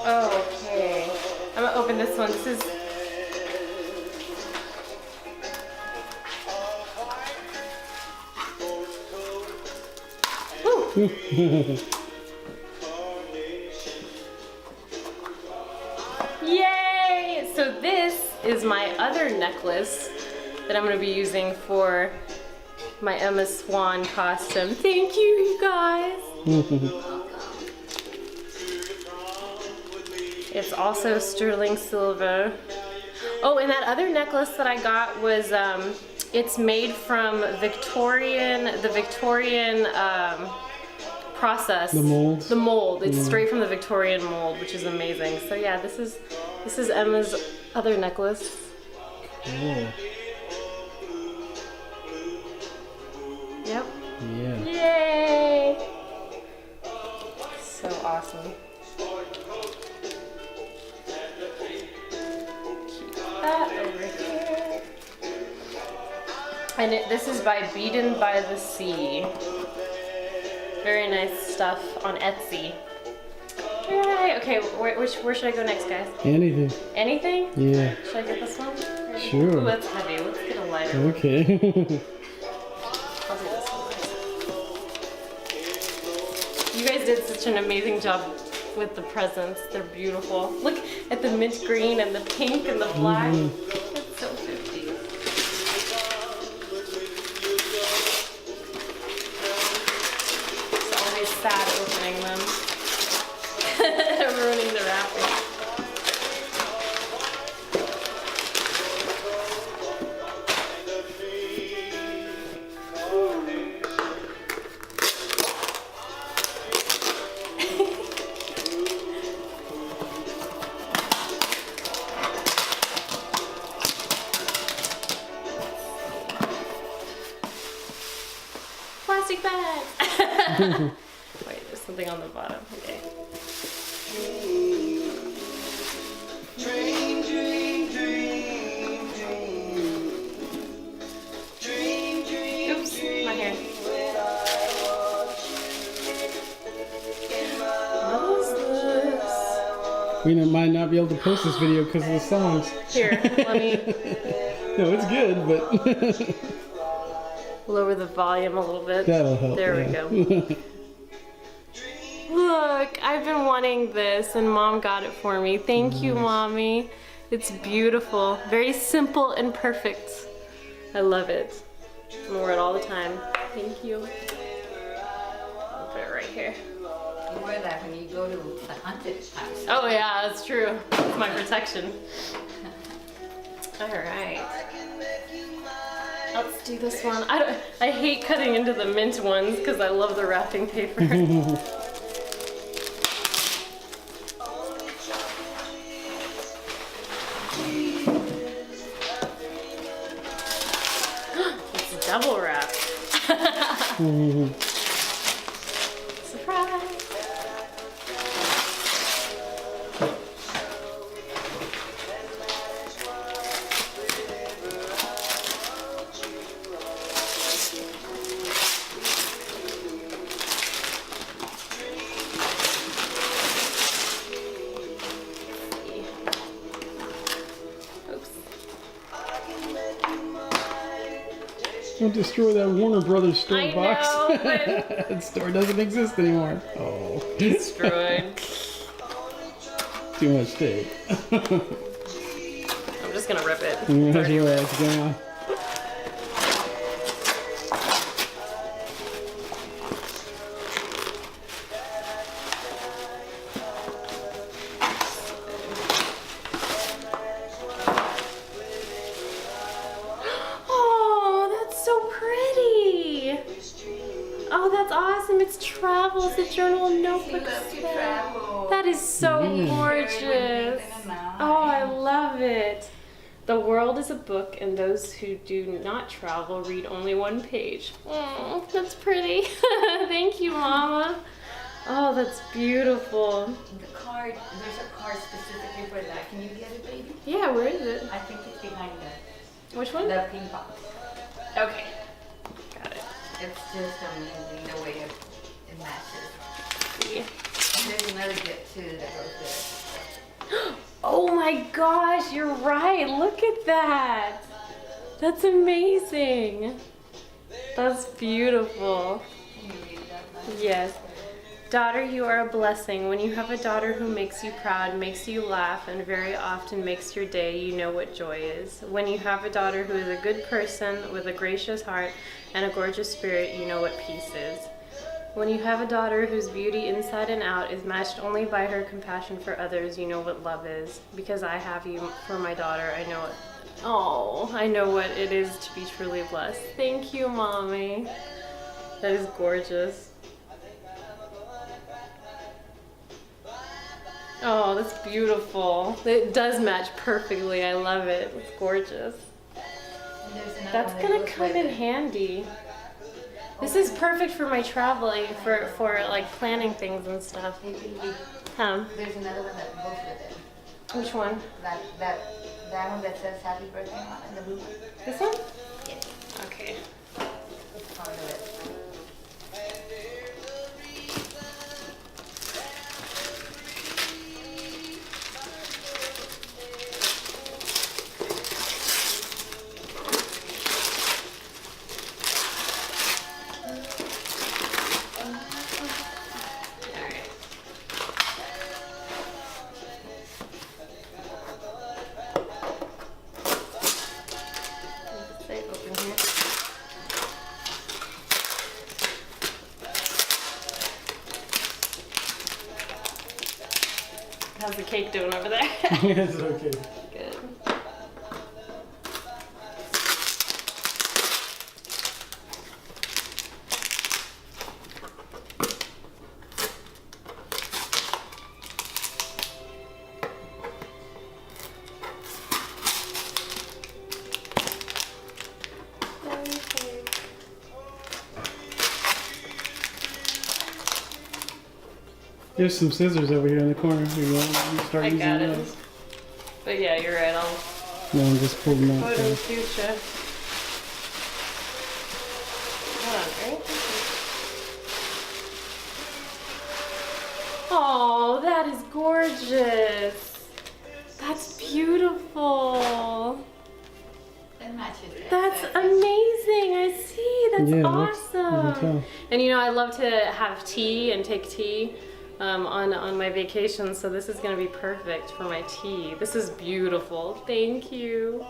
Okay. I'm gonna open this one. This is. Woo. Yay! So this is my other necklace that I'm going to be using for my Emma Swan costume. Thank you, you guys. It's also sterling silver. Oh, and that other necklace that I got was, it's made from the Victorian process. The mold? The mold. It's straight from the Victorian mold, which is amazing. So yeah, this is Emma's other necklace. Cool. Yep. Yeah. Yay! So awesome. Keep that over here. And this is by Beaten by the Sea. Very nice stuff on Etsy. Yay! Okay, where should I go next, guys? Anything. Anything? Yeah. Should I get this one? Sure. Ooh, that's heavy. Let's get a lighter. Okay. I'll do this one. You guys did such an amazing job with the presents. They're beautiful. Look at the mint green and the pink and the black. It's so 50s. It's always sad opening them. Ruining the wrapping. Plastic bags. Wait, there's something on the bottom. Okay. Dream, dream, dream, dream. Dream, dream, Oops, my hair. when I want you in my What is this? We might not be able to post this video because of the songs. Here, let me No, it's good, but lower the volume a little bit. that'll help. There we yeah. go. Look, I've been wanting this and Mom got it for me. Thank you, Mommy. It's beautiful. Very simple and perfect. I love it. I wear it all the time. Thank you. I'll put it right here. You wear that when you go to the haunted house. Oh yeah, that's true. It's my protection. All right. Let's do this one. I hate cutting into the mint ones because I love the wrapping paper. It's double wrapped. Surprise! Oops. Don't destroy that Warner Brothers store I box. know, but That store doesn't exist anymore. Oh. destroyed. Too much tape. I'm just gonna rip it. That's your ass going. Oh, that's so pretty. Oh, that's awesome. It's travel. It's a journal and notebook. Love to set. travel. That is so gorgeous. Oh, I love it. The world is a book, and those who do not travel read only one page. Oh, that's pretty. Thank you, Mama. Oh, that's beautiful. The card, there's a card specifically for that. Can you get it, baby? Yeah, where is it? I think it's behind Which one? the pink box. Okay. Got it. It's just amazing the way it matches. Yeah. And there's another gift too that goes with it. Oh my gosh, you're right. Look at that. That's amazing. That's beautiful. Can you read that? Mom? Yes. Daughter, you are a blessing. When you have a daughter who makes you proud, makes you laugh, and very often makes your day, you know what joy is. When you have a daughter who is a good person with a gracious heart and a gorgeous spirit, you know what peace is. When you have a daughter whose beauty inside and out is matched only by her compassion for others, you know what love is. Because I have you for my daughter, I know it. Oh, I know what it is to be truly blessed. Thank you, Mommy. That is gorgeous. Oh, that's beautiful. It does match perfectly. I love it. It's gorgeous. That's gonna come in handy. This is perfect for my traveling, for like planning things and stuff. There's another one that goes with it. Which one? That one that says happy birthday on it in the blue one. This one? Yes. Okay. Part of it. How's the cake doing over there? It's okay. Good. There's some scissors over here in the corner. You want to start I using got it. those? But yeah, you're right. I'll No, I'm just pulling them out. put it in the there. future. Hold on, right? Oh, that is gorgeous. That's beautiful. That matches it. That's amazing. I see. That's Yeah, it looks- you can awesome. tell. And you know, I love to have tea and take tea on my vacation, so this is going to be perfect for my tea. This is beautiful. Thank you.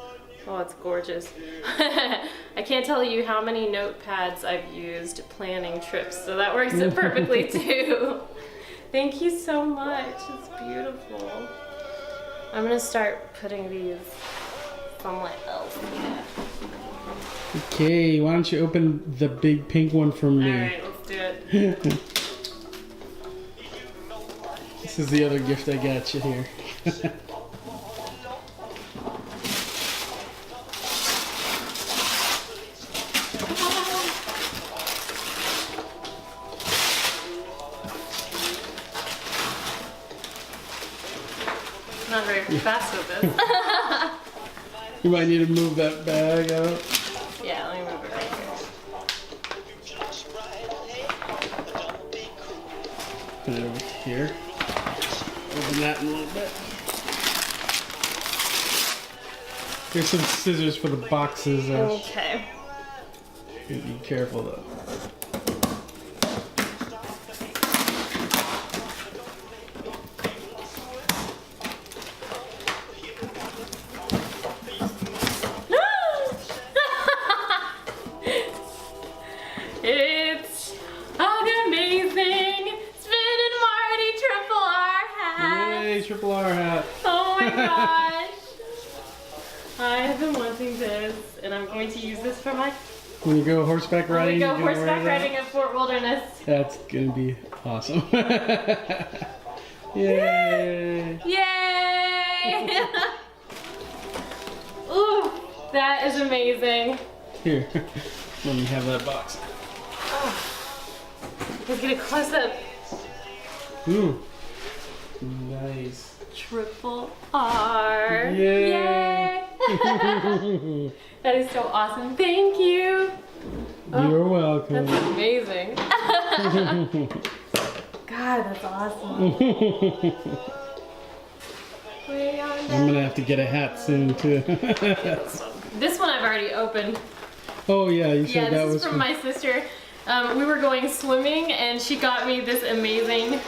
Oh, it's gorgeous. I can't tell you how many notepads I've used planning trips, so that works it perfectly too. Thank you so much. It's beautiful. I'm going to start putting these somewhere else. Okay, why don't you open the big pink one for me? Alright, let's do it. This is the other gift I got you here. Not very fast with this. You might need to move that bag out. Yeah, let me move it right here. Put it over here. Open that in a little bit. Here's some scissors for the boxes. Okay. Be careful though. It's an amazing Spin and Marty Triple R hat. Yay, triple R hat. Oh my gosh. I have been wanting this, and I'm going to use this for my When you go horseback when we riding, go you're gonna wear horseback that? riding at Fort Wilderness. That's gonna be awesome. Yay! Yay! Ooh, that is amazing. Here, let me have that box. Let's get a close up. Ooh, nice. Triple R. Yay. Yay. That is so awesome. Thank you. You're welcome. That's amazing. God, that's awesome. I'm gonna have to get a hat soon too. This one I've already opened. Oh yeah, you said Yeah, that this was is from my sister. We were going swimming and she got me this amazing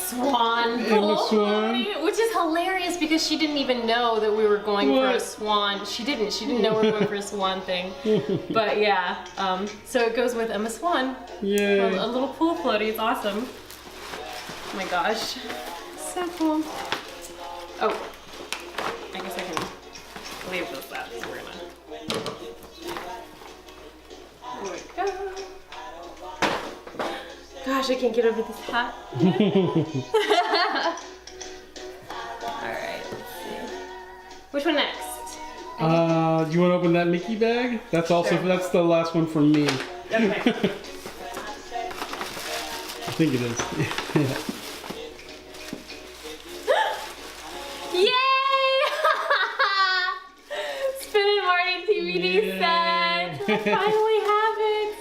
swan. Emma Swan? Which is hilarious because she didn't even know that we were going for a What? swan. She didn't know we were going for a swan thing. But yeah, so it goes with Emma Swan. Yay. A little pool floaty. It's awesome. Oh my gosh. So cool. Oh, I guess I can leave this up. So we're gonna. There we go. Gosh, I can't get over this hat. Alright, let's see. Which one next? Do you want to open that Mickey bag? That's also Sure. that's the last one from me. Okay. I think it is. Yeah. Yay! Spin and Marty TVD Yay. set! I finally have it!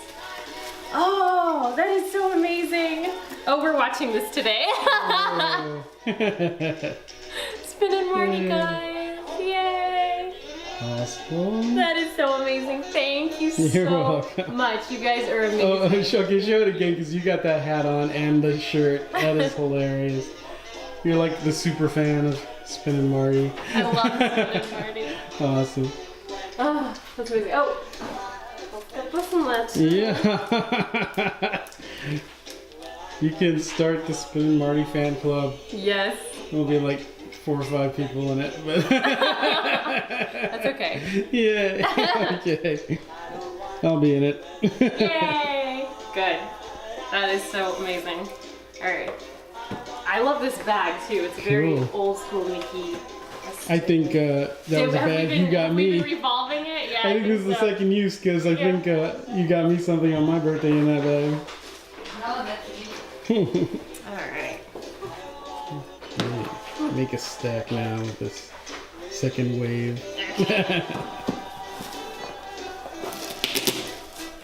Oh, that is so amazing! Oh, we're watching this today. Oh. Spin and Marty, guys! Yay! Awesome. That is so amazing. Thank you You're so welcome. much. You guys are amazing. Oh, okay, show it again because you got that hat on and the shirt. That is hilarious. You're like the super fan of Spin and Marty. I love Spin and Marty. Awesome. Oh, that's amazing. Oh, listen, let. Yeah. You can start the Spin and Marty fan club. Yes. There'll be like 4 or 5 people in it, but That's okay. yeah. Okay. I'll be in it. Yay! Good. That is so amazing. Alright. I love this bag too. It's very Cool. old school Mickey. I think that was a Have we bag been- you got have we me. been revolving it? Yeah. I think this is the so. second use because I Yeah. think you got me something on my birthday in that bag. No, that's Alright. Make a stack now with this second wave.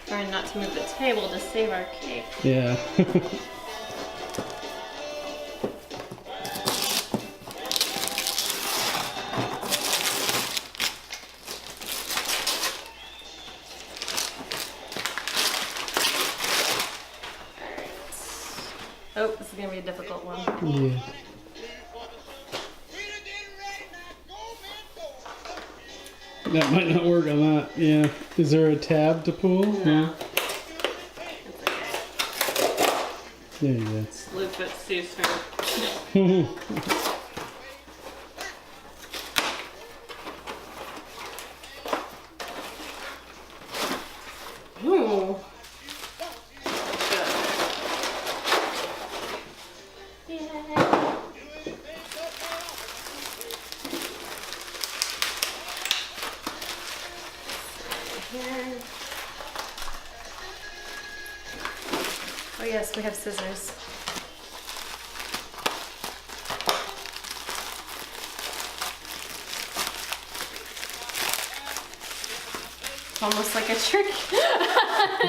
Trying not to move the table to save our cake. Yeah. Oh, this is gonna be a difficult one. Yeah. That might not work on that. Yeah. Is there a tab to pull? No. It's okay. There you go. Slew foot Susan. Ooh. Good. Yeah. Here. Oh yes, we have scissors. It's almost like a trick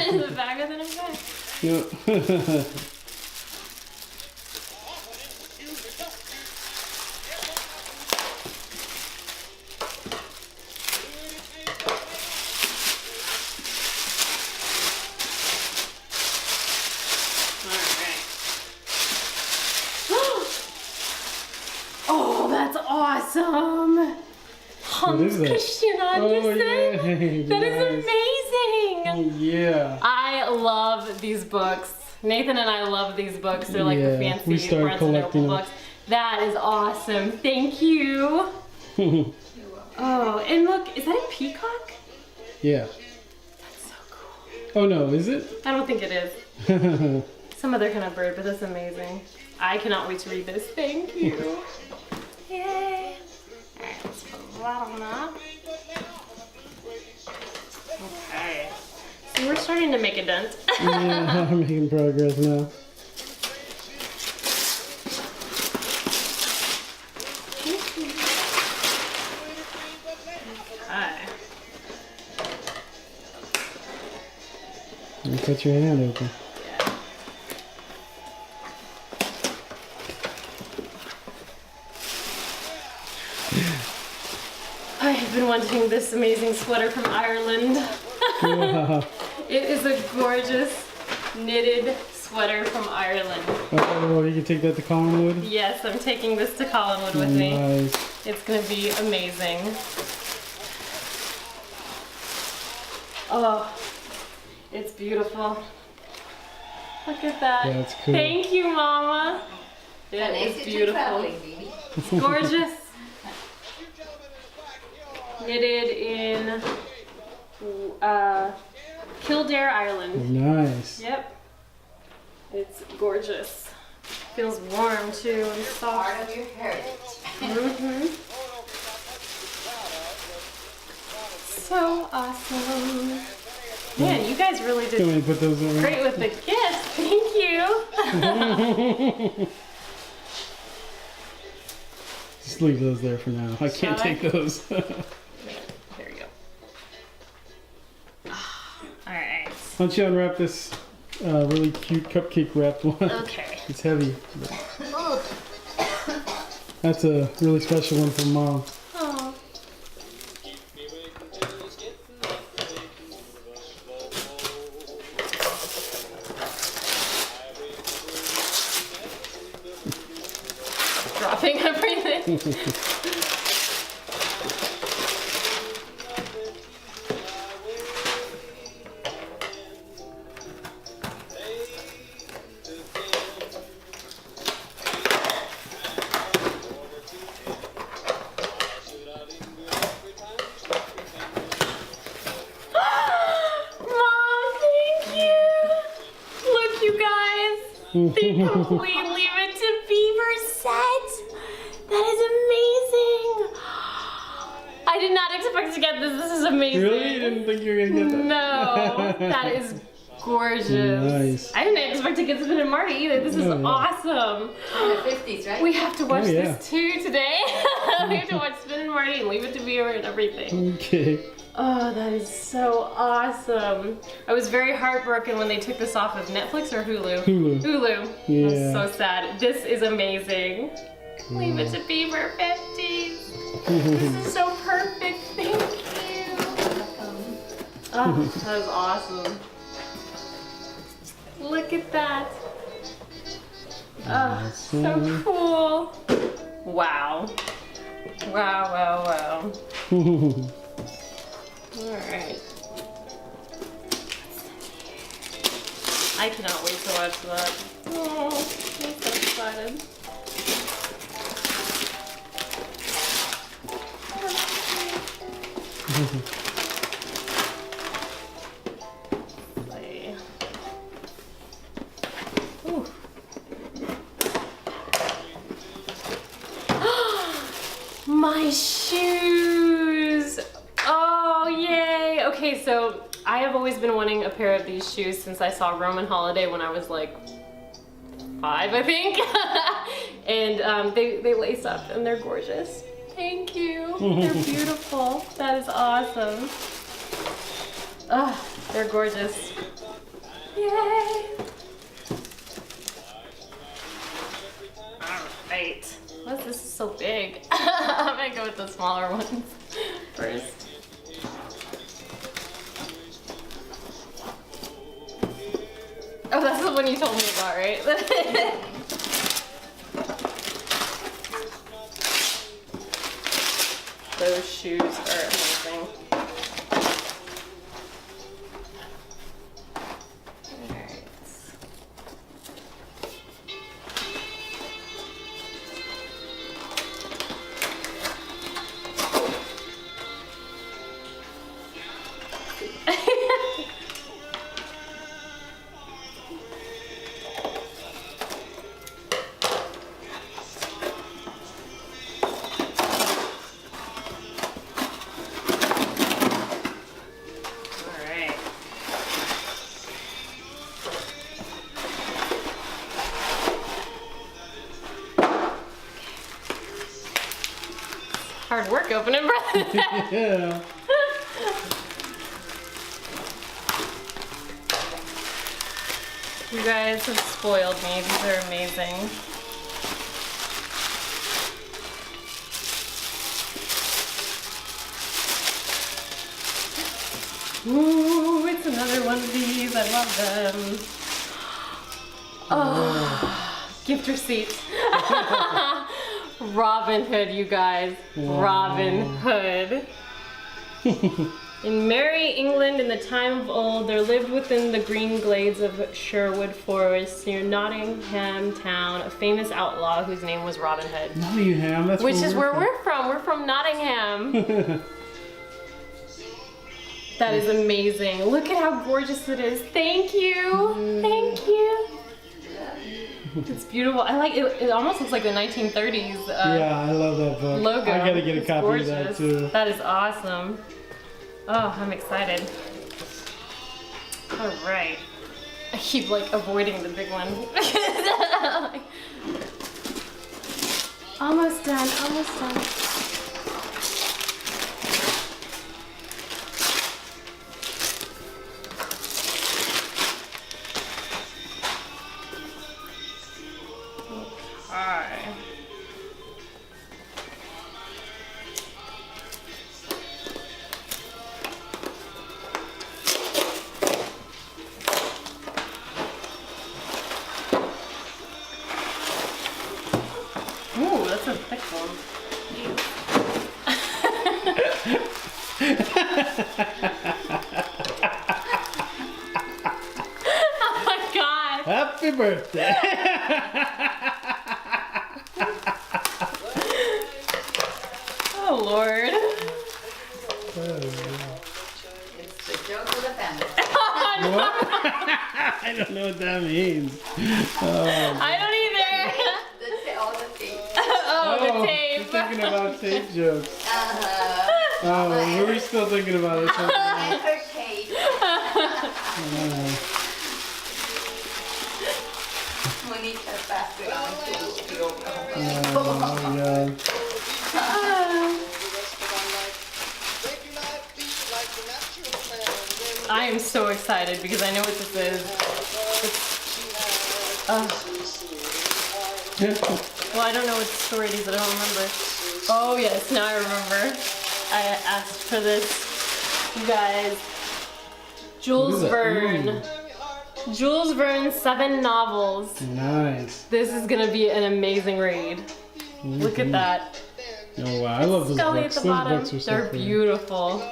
in the bag within a bag. Yep. Oh, that's awesome! What is that? Christian Oh, Andersen. yay. That is Nice. amazing! Oh, yeah. I love these books. Nathan and I love these books. They're like the Yeah, fancy we started Barnes and Noble collecting them. books. That is awesome. Thank you. Oh, and look, is that a peacock? Yeah. That's so cool. Oh no, is it? I don't think it is. Some other kind of bird, but that's amazing. I cannot wait to read this. Thank you. Yay. Alright, let's put that on that. Okay. See, we're starting to make a dent. Yeah, I'm making progress now. Okay. You cut your hand open. Yeah. I have been wanting this amazing sweater from Ireland. Wow. It is a gorgeous knitted sweater. sweater from Ireland. Oh, you can take that to Collinwood? Yes, I'm taking this to Collinwood with me. Nice. It's gonna be amazing. Oh, it's beautiful. Look at that. That's cool. Thank you, Mama. It Nice is that you're beautiful. traveling, baby. It's gorgeous. Knitted in Kildare, Ireland. Nice. Yep. It's gorgeous. Feels warm too and soft. Part of your heritage. Mm-hmm. So awesome. Man, you guys really Can we did put those in? great with the gifts. Thank you. Just leave those there for now. I can't Shall I? take those. There we go. Alright. Why don't you unwrap this really cute cupcake wrapped one? Okay. It's heavy. That's a really special one from Mom. Oh. Dropping everything. Mom, thank you. Look, you guys. The complete Leave It to Beaver set. That is amazing. I did not expect to get this. This is amazing. Really? You didn't think you were gonna get that? No, that is gorgeous. Nice. I didn't expect to get Spin and Marty either. This is Oh, yeah. awesome. In the 50s, right? We have to watch Oh, yeah. this too today. We have to watch Spin and Marty and Leave It to Beaver and everything. Okay. Oh, that is so awesome. I was very heartbroken when they took this off of Netflix or Hulu. Hulu. Hulu. Yeah. I'm so sad. This is amazing. Leave It to Beaver 50s. This is so perfect. Thank you. Oh, that is awesome. Look at that. Oh, so cool. Wow. Wow, wow, wow. Alright. I cannot wait to watch that. Oh, I'm so excited. Play. Ooh. My shoes! Oh, yay! Okay, so I have always been wanting a pair of these shoes since I saw Roman Holiday when I was like 5, I think. And they lace up and they're gorgeous. Thank you. They're beautiful. That is awesome. Oh, they're gorgeous. Yay! Alright. This is so big. I'm gonna go with the smaller ones first. Oh, that's the one you told me about, right? Those shoes are amazing. Alright. Alright. Hard work opening presents. Yeah. You guys have spoiled me. These are amazing. Ooh, it's another one of these. I love them. Oh, gift receipt. Robin Hood, you guys. Wow. Robin Hood. In merry England in the time of old, there lived within the green glades of Sherwood Forest near Nottingham town a famous outlaw whose name was Robin Hood. Nottingham, that's Which is where we're from. We're from Nottingham. That is amazing. Look at how gorgeous it is. Thank you. Thank you. It's beautiful. I like it. It almost looks like the 1930s yeah, I love that book. logo. I gotta get a It's copy gorgeous. of that too. That is awesome. Oh, I'm excited. All right. I keep like avoiding the big one. Almost done. Almost done. Okay. Ooh, that's a thick one. Oh my god! Happy birthday! Oh lord. It's the joke of the family. What? I don't know what that means. I don't either. The tape. Oh, the tape. You're thinking about tape jokes. Uh-huh. Oh, we're still thinking about it. And her tape. Monica passed it on to Oh, yeah. I am so excited because I know what this is. Well, I don't know what story it is. I don't remember. Oh yes, now I remember. I asked for this, you guys. Jules What is Verne. that? Jules Verne's 7 novels. Nice. This is gonna be an amazing read. Look at that. Oh wow, I love those Scully books. at the Those bottom. books are so They're cool. beautiful.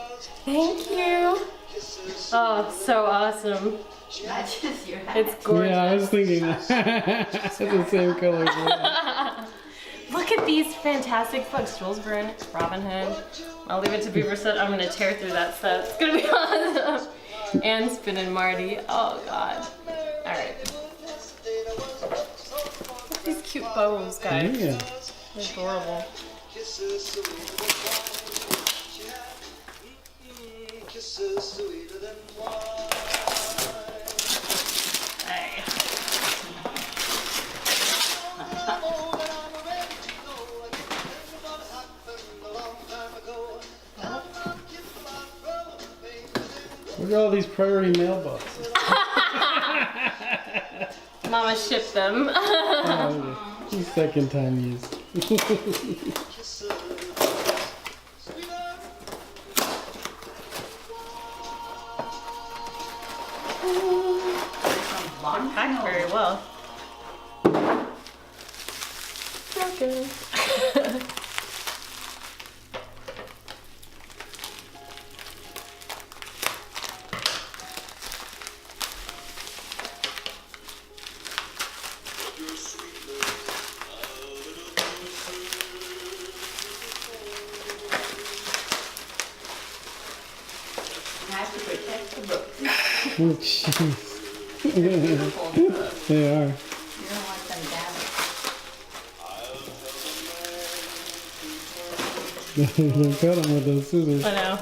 Thank you. Oh, so awesome. Not just your hat. It's gorgeous. Yeah, I was thinking that. It's the same color. Look at these fantastic books. Jules Verne, Robin Hood. I'll leave it to Beaver set. I'm gonna tear through that set. It's gonna be awesome. And Spin and Marty. Oh god. Alright. Look at these cute bows, guys. Yeah. They're adorable. Hey. Look at all these priority mailboxes. Mama shipped them. Oh, okay. Second time use. They're packed very well. Okay. I have to protect the book. Oh, jeez. Beautiful book. They are. You don't want them damaged. Don't cut them with those scissors. I know.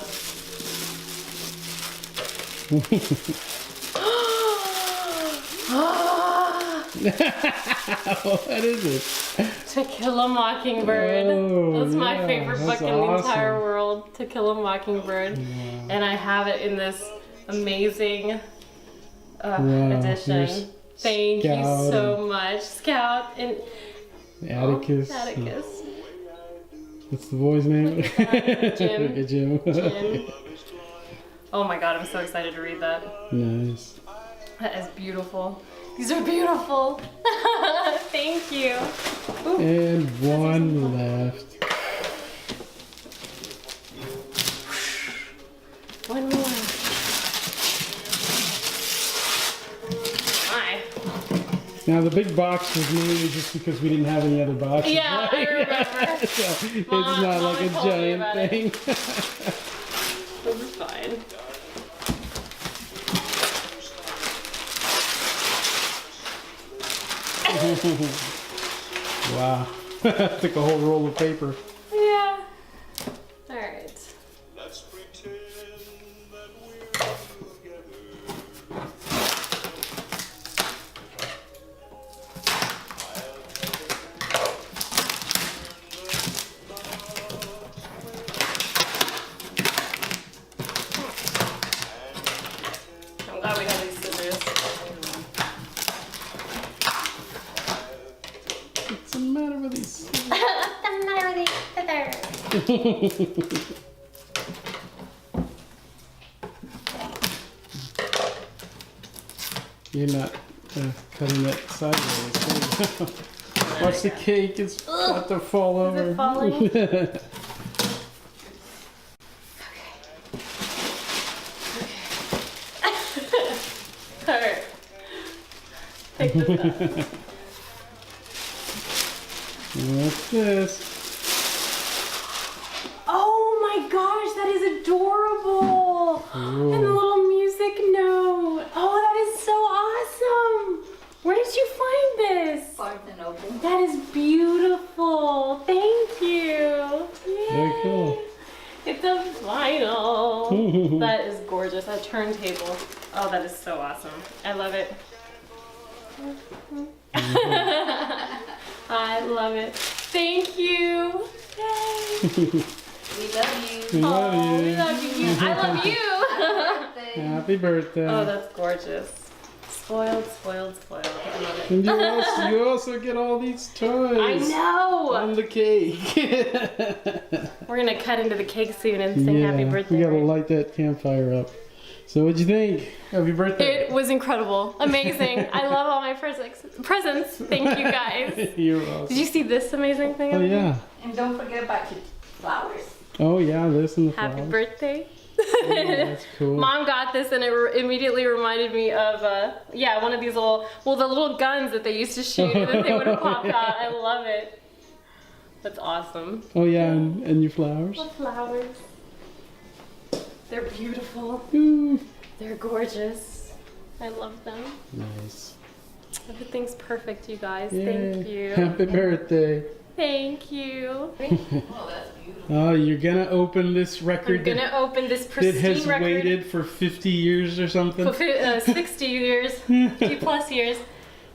What is it? To Kill a Mockingbird. Oh, That's my yeah, favorite book that's in the awesome. entire world. To Kill a Mockingbird. And I have it in this amazing edition. There's Thank you Scout so much. Scout and Atticus. Atticus. What's the boy's name? Jim. Okay, Jim. Jim. Oh my god, I'm so excited to read that. Nice. That is beautiful. These are beautiful. Thank you. Ooh. And one left. One more. My. Now the big box was mainly just because we didn't have any other boxes. Yeah, I remember. So it's Mom- not like Mama a told me giant about it. thing. This is fine. Wow. Took a whole roll of paper. Yeah. All right. Let's pretend that we're together. I'm glad we have these scissors. What's the matter with these? What's the matter with these scissors? You're not cutting it sideways. Watch the cake, it's about to fall Is over. it falling? Alright. Take this out. What's this? Oh my gosh, that is adorable! Ooh. And the little music note. Oh, that is so awesome! Where did you find this? Barnes and Noble. That is beautiful. Thank you. Yay. Very cool. It's a vinyl. That is gorgeous. A turntable. Oh, that is so awesome. I love it. I love it. Thank you. Yay. We love you. Love Oh, we you. love you. I love you. Birthday. Happy birthday. Oh, that's gorgeous. Spoiled, spoiled, spoiled. I love it. And you also get all these toys. I know. On the cake. We're gonna cut into the cake soon and sing happy birthday. We gotta right? light that campfire up. So what'd you think? Happy birthday. It was incredible, amazing. I love all my presents. Thank you guys. You're awesome. Did you see this amazing thing? Oh yeah. And don't forget about your flowers. Oh yeah, this and the Happy flowers. birthday. Oh, that's cool. Mom got this and it immediately reminded me of, one of these little, the little guns that they used to shoot and then they would have popped out. I love it. That's awesome. Oh yeah, and your flowers. The flowers. They're beautiful. Ooh. They're gorgeous. I love them. Nice. Everything's perfect, you guys. Yay. Thank you. Happy birthday. Thank you. Oh, that's beautiful. Oh, you're gonna open this I'm record gonna open this that pristine has record waited for 50 years or something. for 60 years, 50 plus years.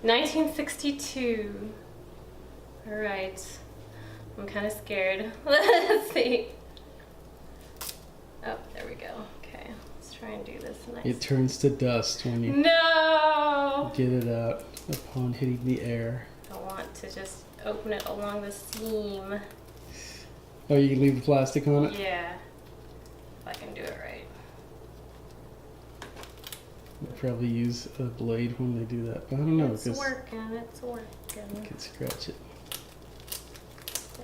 1962. All right. I'm kind of scared. Let's see. Oh, there we go. Okay, let's try and do this nice. It turns to dust when you No! get it out upon hitting the air. I want to just open it along the seam. Oh, you can leave the plastic on it? Yeah. If I can do it right. They'll probably use a blade when they do that. But I don't know, It's because working, it's working. you can scratch it.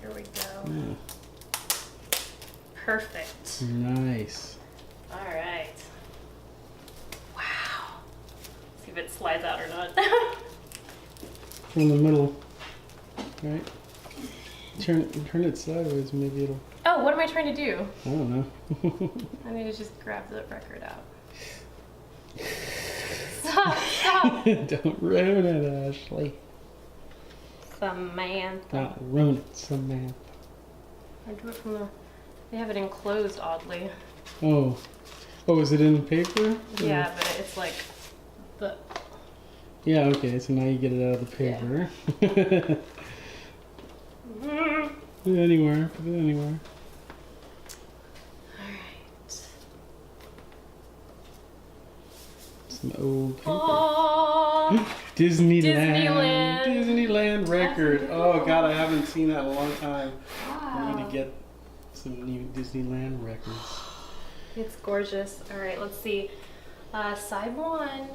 There we go. Yeah. Perfect. Nice. All right. Wow. See if it slides out or not. From the middle, right? Turn it sideways, maybe it'll. Oh, what am I trying to do? I don't know. I need to just grab the record out. Stop! Don't ruin it, Ashley. Samantha. Don't ruin it, Samantha. I do it from the. They have it enclosed oddly. Oh. Oh, is it in paper? Yeah, but it's like the. Yeah, okay, so now you get it out of the paper. Put it anywhere, put it anywhere. Alright. Some old paper. Oh, Disneyland. Disneyland. Disneyland record. Oh god, I haven't seen that in a long time. I need Wow. to get some new Disneyland records. it's gorgeous. Alright, let's see. Side one.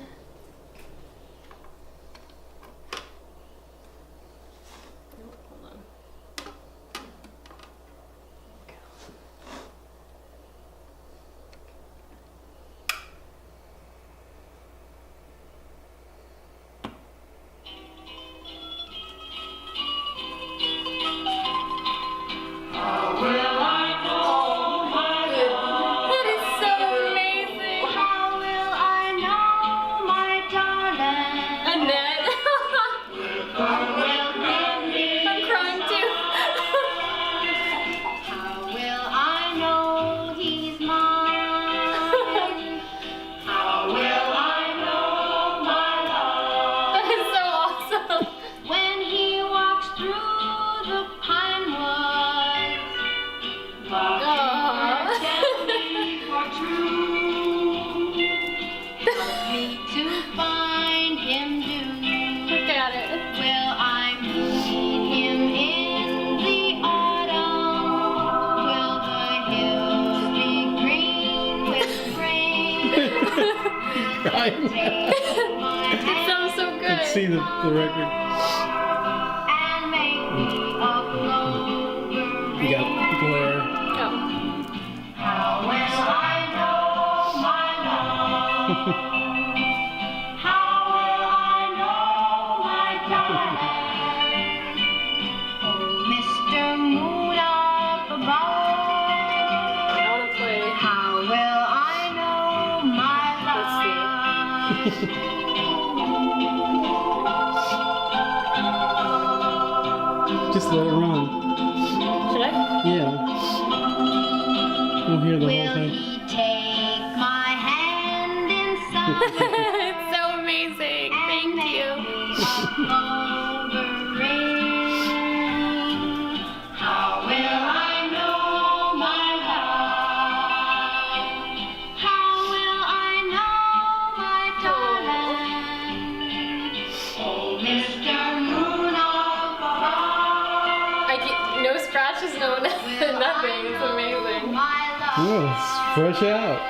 time. It sounds so good. Let's see the record. You got glare. Oh. How will I know my love? How will I know my darling? Oh, Mr. Moon up above. I want to play. How will I know my Let's see. love? Just let it run. Should I? Yeah. We'll hear the whole Will thing. he take my hand in some It's so amazing. Thank you. How will I know my love? How will I know my darling? Oh, Mr. Moon up above. I get no scratches, no nothing. It's amazing. My love. Oh, it's fresh out.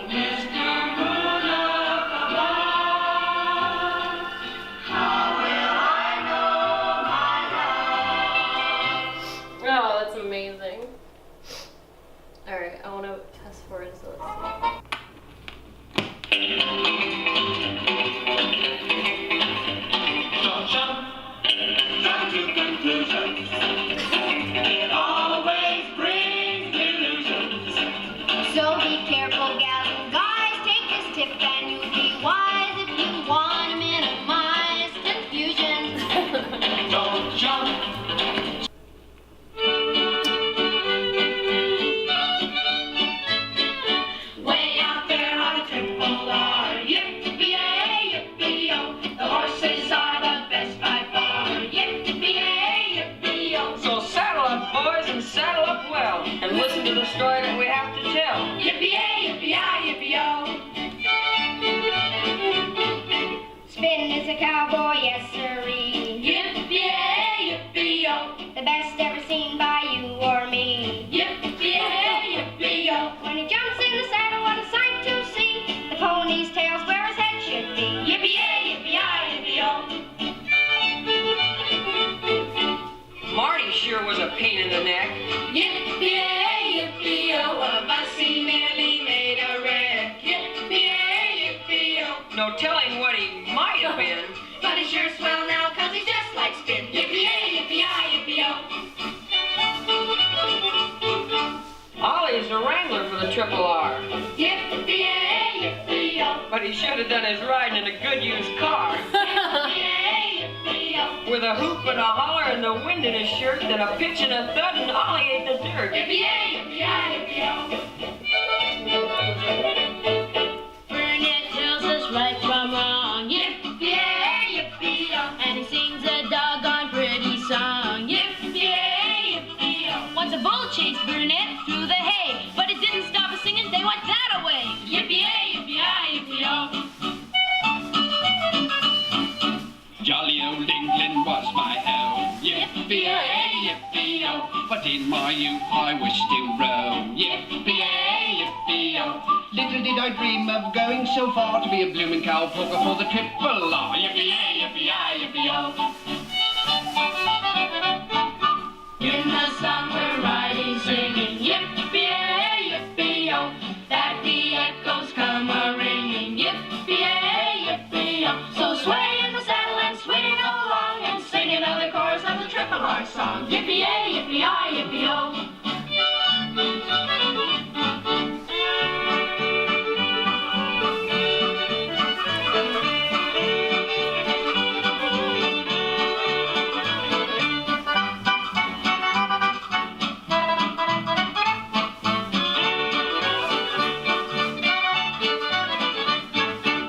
Mr. Moon up above. How will I know my love? Oh, that's amazing. Alright, I want to fast forward, so let's Don't jump to conclusions. It always brings delusions. So be careful, gals and guys. Take this tip and you'll be wise if you want to minimize confusion. Don't jump. Way out there on the Triple R, yippee-yay, yippee-yo. The horses are the best by far, yippee-yay, yippee-yo. So saddle up, boys, and saddle up well, and listen to the story that we have to tell. Yippee-yay, yippee-yay, yippee-yo. Spin is a cowboy, yes sirree. Yippee-yay, yippee-yo. The best ever seen by you or me. Yippee-yay, yippee-yo. When he jumps in the saddle, what a sight to see. The pony's tail's where his head should be. Yippee-yay, yippee-yay, yippee-yo. Marty sure was a pain in the neck. Yippee-yay, yippee-yo. A bus he nearly made a wreck. Yippee-yay, yippee-yo. No telling what he might have been. But he's sure swell now, 'cause he just likes spin. Yippee-yay, yippee-yay, yippee-yo. Ollie's the wrangler for the Triple R, Yippee-yay, yippee-yo. but he should have done his riding in a good used car. Yippee-yay, yippee-yo. With a hoop and a holler and the wind in his shirt, then a pitch and a thud, and Ollie ate the dirt. Yippee-yay, yippee-yay, yippee-yo. Burnett tells us right from wrong. Yippee-yay, yippee-yo. And he sings a doggone pretty song. Yippee-yay, yippee-yo. Once a bull chased Burnett through the hay, but it didn't stop us singing, they went that away. Yippee-yay, yippee-yay, yippee-yo. Jolly old England was my home. Yippee-yay, yippee-yo. But in my youth I wished to roam. Yippee-yay, yippee-yo. Little did I dream of going so far to be a bloomin' cowpoker for the Triple R. Yippee-yay, yippee-yay, yippee-yo. In the sun we're riding, singing, yippee-yay, yippee-yo. That the echoes come a-ringing, yippee-yay, yippee-yo. So sway in the saddle and swing along and sing another chorus of the Triple R song. Yippee-yay, yippee-yay, yippee-yo.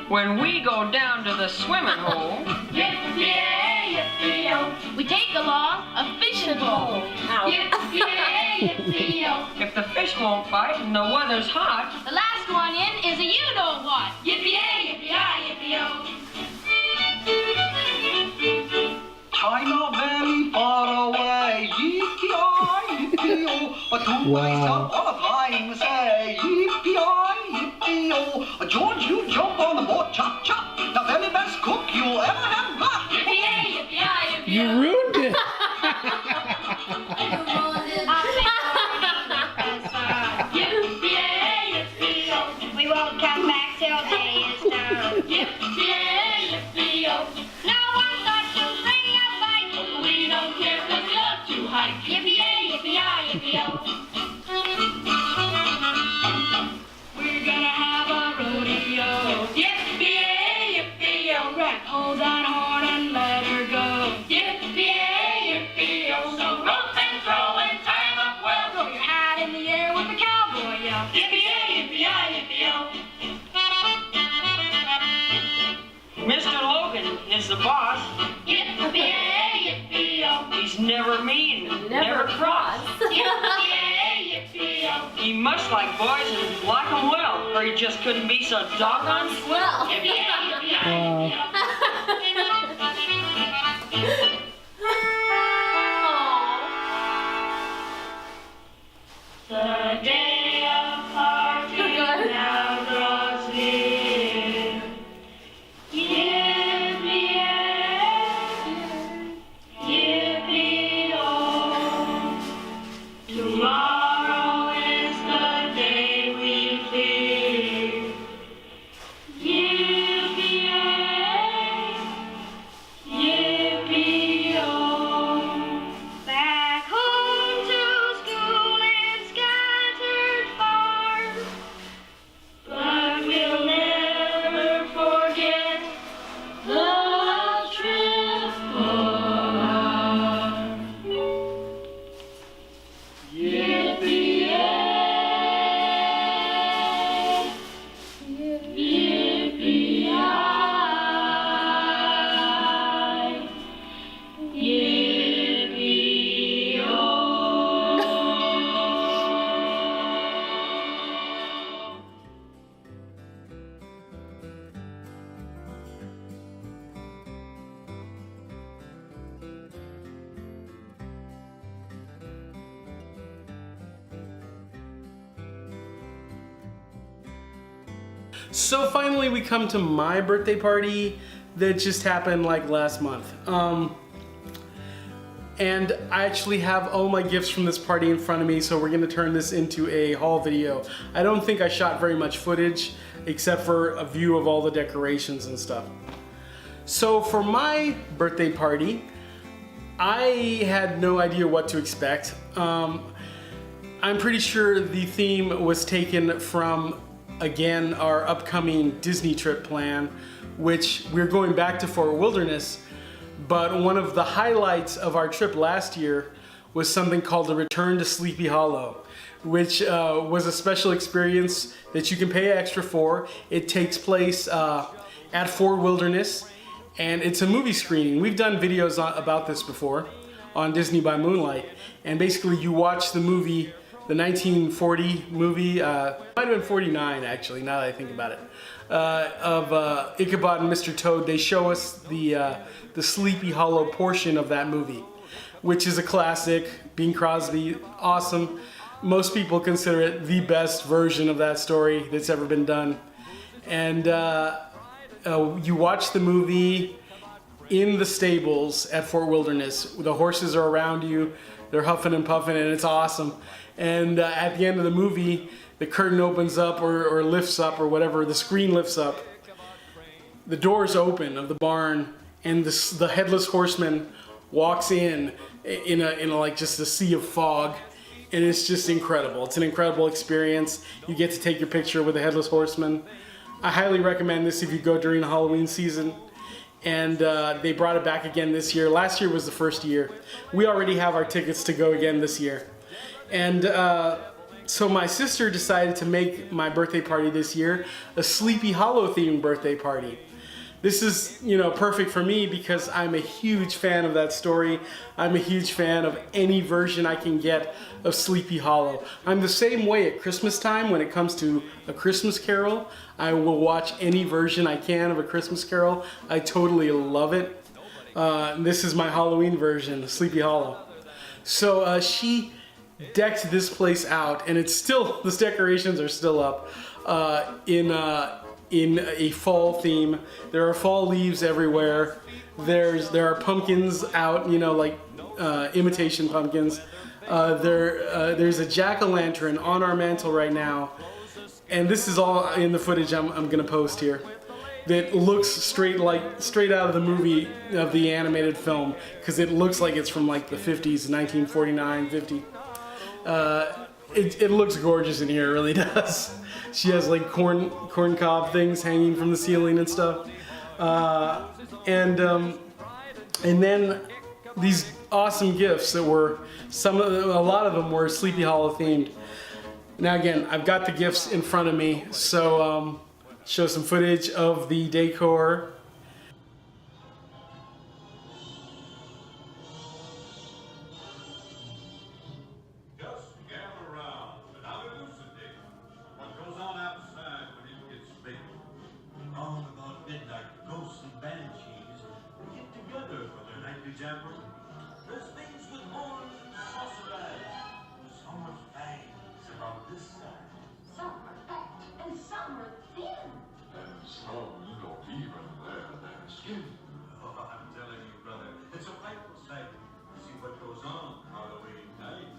When we go down to the swimming hole, Yippee-yay, yippee-yo. We take along a fishing pole. Yippee-yay, yippee-yo. if the fish won't bite and the weather's hot, The last one in is a you-know-what. Yippee-yay, yippee-yay, yippee-yo. China very far away, yippee-yay, yippee-yo. To myself all the time say, yippee-yay, yippee-yo. George, you jump You ruined it. We won't come back till day is done. No one thought to bring a bite. We don't care 'cause we love to hike. Yippee-yay, yippee-yay, yippee-yo. We're gonna have a rodeo. Yippee-yay, yippee-yo. Right, hold that horn and let her go. Yippee-yay, yippee-yo. So rope and throw and tie 'em up well. Throw your hat in the air with the cowboy yell. Yippee-yay, yippee-yay, yippee-yo. Mr. Logan is the boss. Yippee-yay, yippee-yo. He's never mean, Never cross. Yippee-yay, yippee-yo. He must like boys and like 'em well, or he just couldn't be so doggone Well. Yippee-yay, yippee-yay, yippee-yo. The day of parting now draws near. Yippee-yay, yippee-oh. Tomorrow is the day we fear. Yippee-yay, yippee-oh. Back home to school and scattered far, but we'll never forget the trip home. Yippee-yay, yippee-yay, yippee-oh. So finally we come to my birthday party that just happened like last month. And I actually have all my gifts from this party in front of me, so we're gonna turn this into a haul video. I don't think I shot very much footage except for a view of all the decorations and stuff. So for my birthday party, I had no idea what to expect. I'm pretty sure the theme was taken from, again, our upcoming Disney trip plan, which we're going back to Fort Wilderness. But one of the highlights of our trip last year was something called the Return to Sleepy Hollow, which was a special experience that you can pay extra for. It takes place at Fort Wilderness, and it's a movie screening. We've done videos about this before on Disney by Moonlight, and basically you watch the movie, the 1940 movie, might have been 49 actually, now that I think about it, of Ichabod and Mr. Toad. They show us the Sleepy Hollow portion of that movie, which is a classic. Bing Crosby, awesome. Most people consider it the best version of that story that's ever been done. And you watch the movie in the stables at Fort Wilderness. The horses are around you, they're huffing and puffing, and it's awesome. And at the end of the movie, the curtain opens up or lifts up or whatever, the screen lifts up. The doors open of the barn, and the headless horseman walks in like just a sea of fog, and it's just incredible. It's an incredible experience. You get to take your picture with the headless horseman. I highly recommend this if you go during the Halloween season. And they brought it back again this year. Last year was the first year. We already have our tickets to go again this year. And so my sister decided to make my birthday party this year a Sleepy Hollow themed birthday party. This is, perfect for me because I'm a huge fan of that story. I'm a huge fan of any version I can get of Sleepy Hollow. I'm the same way at Christmas time when it comes to A Christmas Carol. I will watch any version I can of A Christmas Carol. I totally love it. This is my Halloween version, Sleepy Hollow. So she decked this place out, and it's still, the decorations are still up in a fall theme. There are fall leaves everywhere. There are pumpkins out, you know, like imitation pumpkins. There's a jack-o'-lantern on our mantle right now, and this is all in the footage I'm gonna post here. That looks straight out of the movie of the animated film, because it looks like it's from like the 50s, 1949, 50. It looks gorgeous in here, it really does. She has like corn cob things hanging from the ceiling and stuff, and then these awesome gifts that were a lot of them were Sleepy Hollow themed. Now again, I've got the gifts in front of me, so show some footage of the decor. Just gather around and I'll elucidate what goes on outside when it gets late. Round about midnight, ghosts and banshees get together for their nightly jamboree. There's things with horns and saucer eyes. Some with fangs about this side. Some are fat and some are thin. And some you don't even wear their skin. Oh, I'm telling you, brother, it's a frightful sight to see what goes on Halloween night.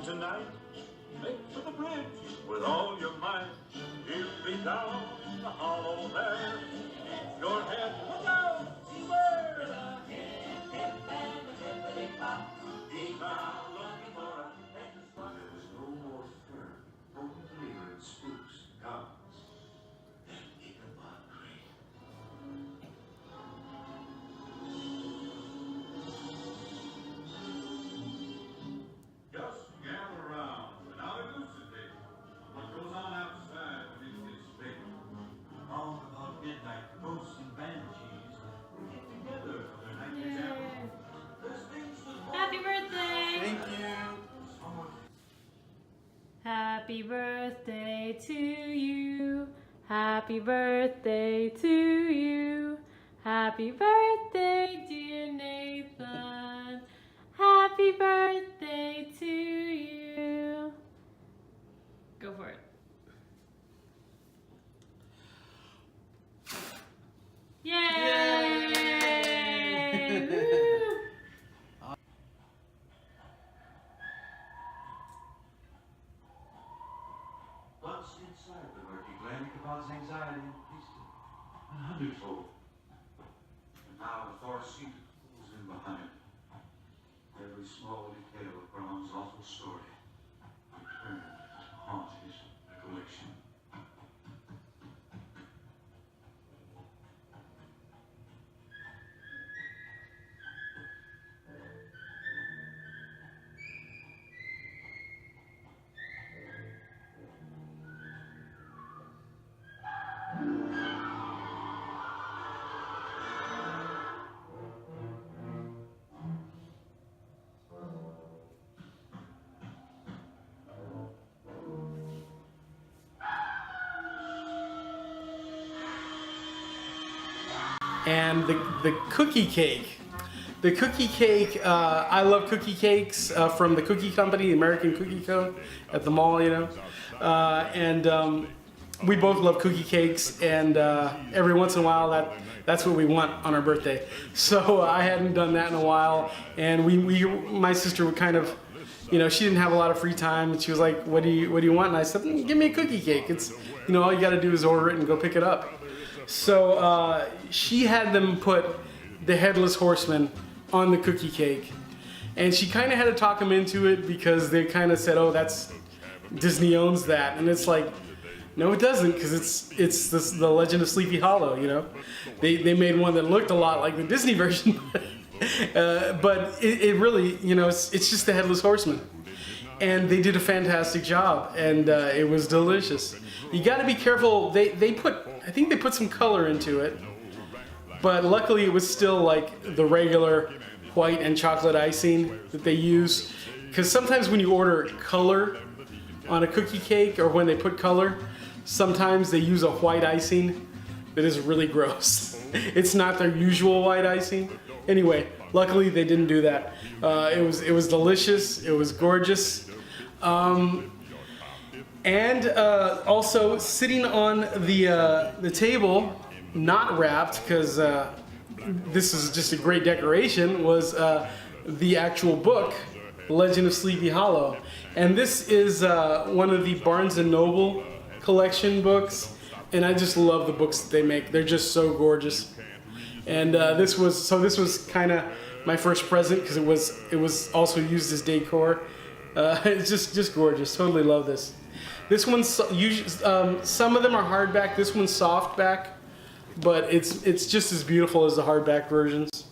Tonight, make for the bridge with all your might. He'll be down the hollow there. Your head, look out, beware! He's out looking for a there's no more fear, only lingering spooks and goblins. Then Ichabod Crane. Just gather around and I'll elucidate what goes on outside when it gets late. Round about midnight, ghosts and banshees get together for their nightly jamboree. There's things with Happy birthday! Thank you. Happy birthday to you. Happy birthday to you. Happy birthday, dear Nathan. Happy birthday to you. Go for it. Yay! Woo! Once inside the murky glen, Ichabod's anxiety increased a hundredfold. And now the forest seemed to close in behind. Every small detail of Brown's awful story returned to haunt his recollection. and the cookie cake. The cookie cake, I love cookie cakes from the Cookie Company, the American Cookie Co. at the mall, you know. And we both love cookie cakes, and every once in a while that's what we want on our birthday. So I hadn't done that in a while, and my sister would kind of, you know, she didn't have a lot of free time, and she was like, what do you want? And I said, give me a cookie cake. It's, you know, all you got to do is order it and go pick it up. So she had them put the Headless Horseman on the cookie cake, and she kind of had to talk them into it because they kind of said, oh, that's Disney owns that, and it's like, no, it doesn't, because it's the Legend of Sleepy Hollow, you know. They made one that looked a lot like the Disney version, but it really, you know, it's just the Headless Horseman, and they did a fantastic job, and it was delicious. You got to be careful. I think they put some color into it, but luckily it was still like the regular white and chocolate icing that they use, because sometimes when you order color on a cookie cake, or when they put color, sometimes they use a white icing that is really gross. It's not their usual white icing. Anyway, luckily they didn't do that. It was delicious. It was gorgeous. And also sitting on the table, not wrapped, because this is just a great decoration, was the actual book, Legend of Sleepy Hollow. And this is one of the Barnes & Noble collection books, and I just love the books that they make. They're just so gorgeous. And this was kind of my first present, because it was also used as decor. It's just gorgeous. Totally love this. This one's usually some of them are hardback. This one's softback, but it's just as beautiful as the hardback versions.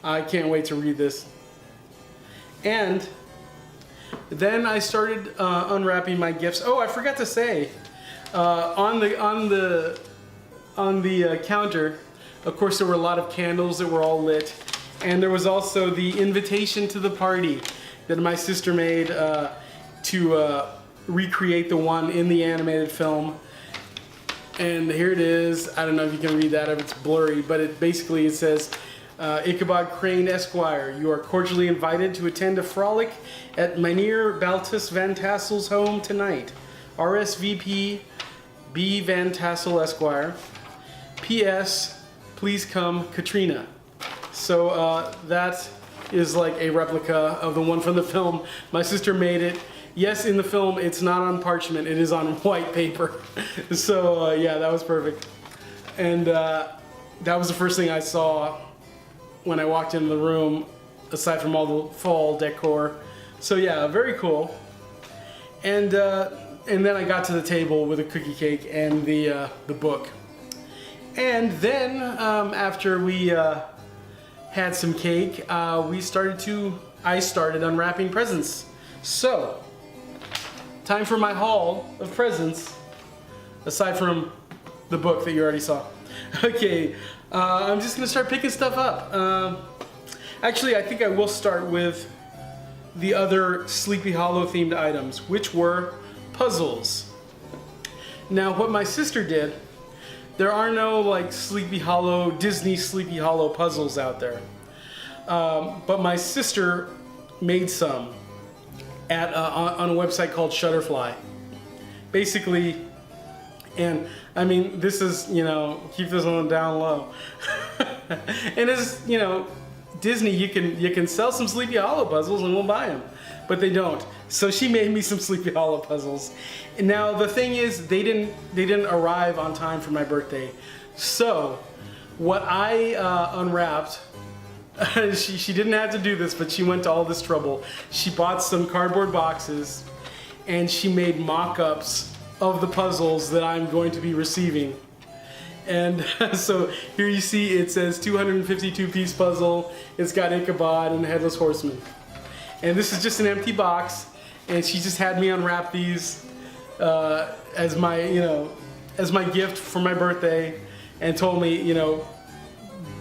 I can't wait to read this. And then I started unwrapping my gifts. Oh, I forgot to say, on the counter, of course, there were a lot of candles that were all lit, and there was also the invitation to the party that my sister made to recreate the one in the animated film. And here it is. I don't know if you can read that, if it's blurry, but it says, Ichabod Crane Esquire, you are cordially invited to attend a frolic at Mynheer Baltus Van Tassel's home tonight. RSVP B. Van Tassel Esquire. P.S. Please come, Katrina. So that is like a replica of the one from the film. My sister made it. Yes, in the film, it's not on parchment, it is on white paper. So yeah, that was perfect. And that was the first thing I saw when I walked into the room, aside from all the fall decor. So yeah, very cool. And then I got to the table with a cookie cake and the book. And then after we had some cake, I started unwrapping presents. So, time for my haul of presents, aside from the book that you already saw. Okay, I'm just gonna start picking stuff up. Actually, I think I will start with the other Sleepy Hollow themed items, which were puzzles. Now, what my sister did, there are no like Disney Sleepy Hollow puzzles out there. But my sister made some on a website called Shutterfly. Basically, and I mean, this is, you know, keep this one down low. And it's, you know, Disney, you can sell some Sleepy Hollow puzzles and we'll buy them, but they don't. So she made me some Sleepy Hollow puzzles. And now the thing is, they didn't arrive on time for my birthday. So what I unwrapped, she didn't have to do this, but she went to all this trouble. She bought some cardboard boxes and she made mock-ups of the puzzles that I'm going to be receiving. And so here you see it says 252 piece puzzle. It's got Ichabod and the Headless Horseman. And this is just an empty box, and she just had me unwrap these as my gift for my birthday, and told me, you know,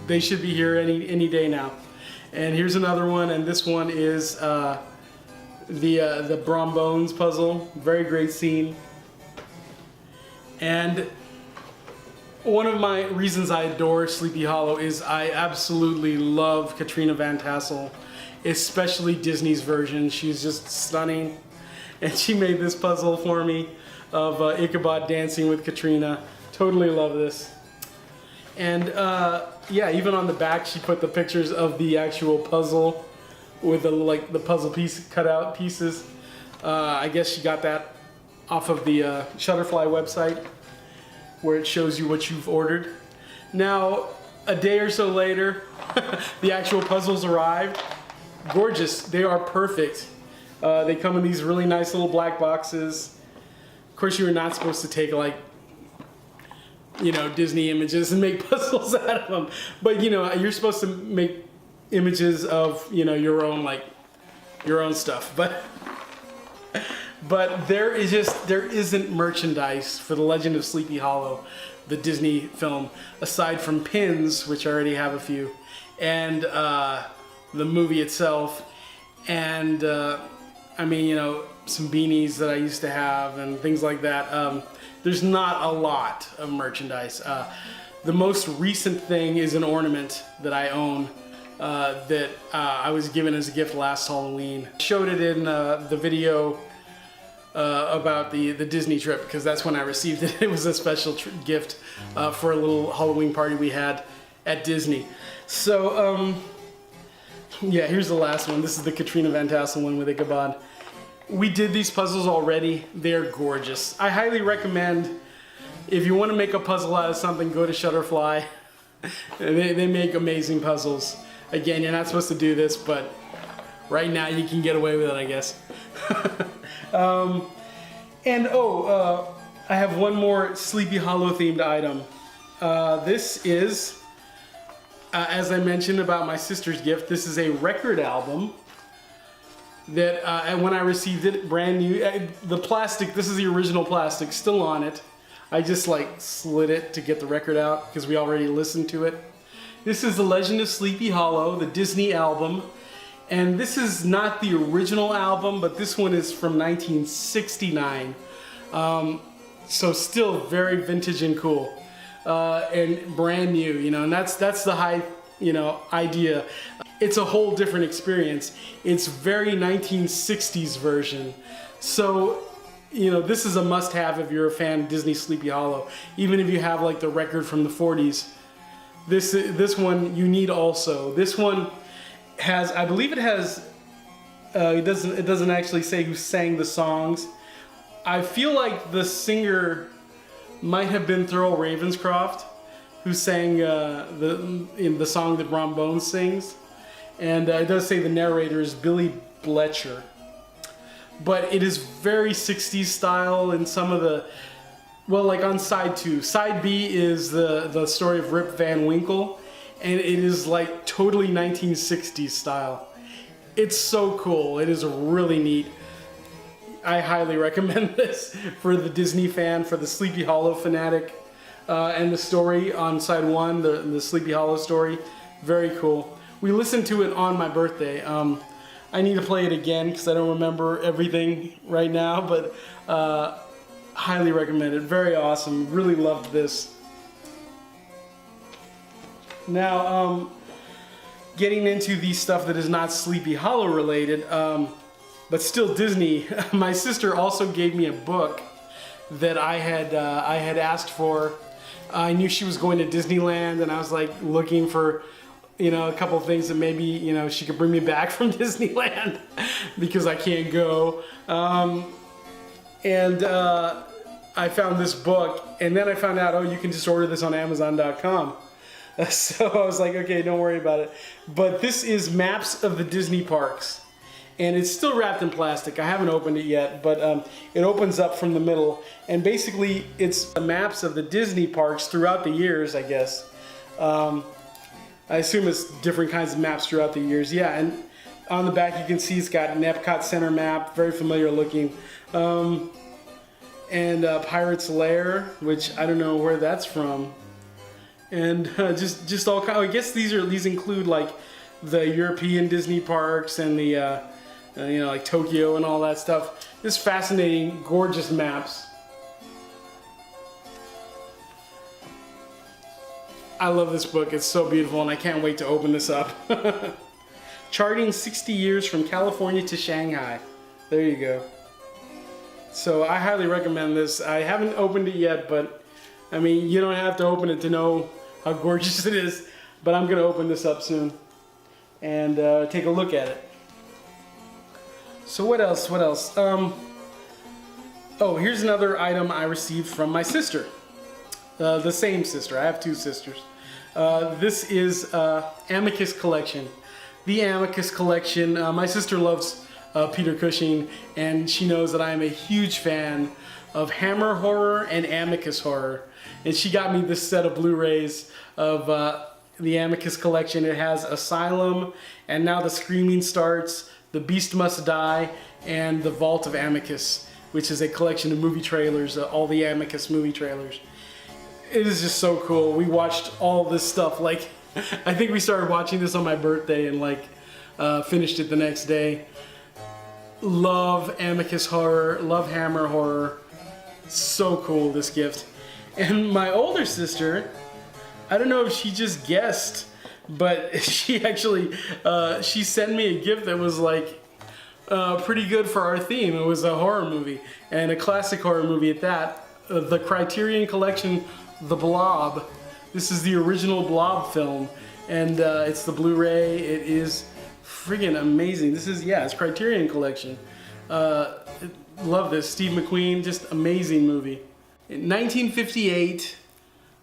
they should be here any day now. And here's another one, and this one is the Brom Bones puzzle. Very great scene. And one of my reasons I adore Sleepy Hollow is I absolutely love Katrina Van Tassel, especially Disney's version. She's just stunning. And she made this puzzle for me of Ichabod dancing with Katrina. Totally love this. And yeah, even on the back she put the pictures of the actual puzzle with the puzzle piece cut out pieces. I guess she got that off of the Shutterfly website, where it shows you what you've ordered. Now, a day or so later, the actual puzzles arrived. Gorgeous, they are perfect. They come in these really nice little black boxes. Of course, you were not supposed to take like, you know, Disney images and make puzzles out of them. But you know, you're supposed to make images of, you know, your own stuff. But there isn't merchandise for The Legend of Sleepy Hollow, the Disney film, aside from pins, which I already have a few, and the movie itself, and I mean, you know, some beanies that I used to have and things like that. There's not a lot of merchandise. The most recent thing is an ornament that I own that I was given as a gift last Halloween. I showed it in the video about the Disney trip, because that's when I received it. It was a special gift for a little Halloween party we had at Disney. So yeah, here's the last one. This is the Katrina Van Tassel one with Ichabod. We did these puzzles already. They're gorgeous. I highly recommend, if you want to make a puzzle out of something, go to Shutterfly. They make amazing puzzles. Again, you're not supposed to do this, but right now you can get away with it, I guess. And I have one more Sleepy Hollow themed item. This is, as I mentioned about my sister's gift, this is a record album that and when I received it, brand new. The plastic, this is the original plastic, still on it. I just like slid it to get the record out because we already listened to it. This is The Legend of Sleepy Hollow, the Disney album. And this is not the original album, but this one is from 1969. So still very vintage and cool. And brand new, you know, and that's the high, you know, idea. It's a whole different experience. It's very 1960s version. So, you know, this is a must-have if you're a fan of Disney Sleepy Hollow. Even if you have like the record from the 40s. This one you need also. This one has, I believe it has, it doesn't actually say who sang the songs. I feel like the singer might have been Thurl Ravenscroft, who sang in the song that Ron Bones sings. And it does say the narrator is Billy Bletcher. But it is very 60s style in some of the, well, like on side 2. Side B is the story of Rip Van Winkle, and it is like totally 1960s style. It's so cool. It is really neat. I highly recommend this for the Disney fan, for the Sleepy Hollow fanatic, and the story on side 1, the Sleepy Hollow story. Very cool. We listened to it on my birthday. I need to play it again because I don't remember everything right now, but highly recommend it. Very awesome. Really loved this. Now, getting into the stuff that is not Sleepy Hollow related, but still Disney. My sister also gave me a book that I had asked for. I knew she was going to Disneyland, and I was like looking for, you know, a couple of things that maybe, you know, she could bring me back from Disneyland because I can't go. I found this book, and then I found out, oh, you can just order this on Amazon.com. So I was like, okay, don't worry about it. But this is Maps of the Disney Parks, and it's still wrapped in plastic. I haven't opened it yet, but it opens up from the middle, and basically it's maps of the Disney parks throughout the years, I guess. I assume it's different kinds of maps throughout the years. Yeah, and on the back you can see it's got an Epcot Center map, very familiar looking. And Pirate's Lair, which I don't know where that's from. And just all kind. I guess these include like the European Disney parks and the you know, like Tokyo and all that stuff. Just fascinating, gorgeous maps. I love this book. It's so beautiful, and I can't wait to open this up. Charting 60 years from California to Shanghai. There you go. So I highly recommend this. I haven't opened it yet, but I mean, you don't have to open it to know how gorgeous it is. But I'm gonna open this up soon and take a look at it. So what else? What else? Oh, here's another item I received from my sister. The same sister. I have two sisters. This is Amicus Collection. The Amicus Collection. My sister loves Peter Cushing, and she knows that I am a huge fan of Hammer horror and Amicus horror. And she got me this set of Blu-rays of the Amicus Collection. It has Asylum, and Now the Screaming Starts, The Beast Must Die, and The Vault of Amicus, which is a collection of movie trailers, all the Amicus movie trailers. It is just so cool. We watched all this stuff, like, I think we started watching this on my birthday and like finished it the next day. Love Amicus horror, love Hammer horror. So cool, this gift. And my older sister, I don't know if she just guessed, but she actually, she sent me a gift that was like pretty good for our theme. It was a horror movie, and a classic horror movie at that. The Criterion Collection, The Blob. This is the original Blob film, and it's the Blu-ray. It is friggin' amazing. This is, yeah, it's Criterion Collection. Love this. Steve McQueen, just amazing movie. In 1958,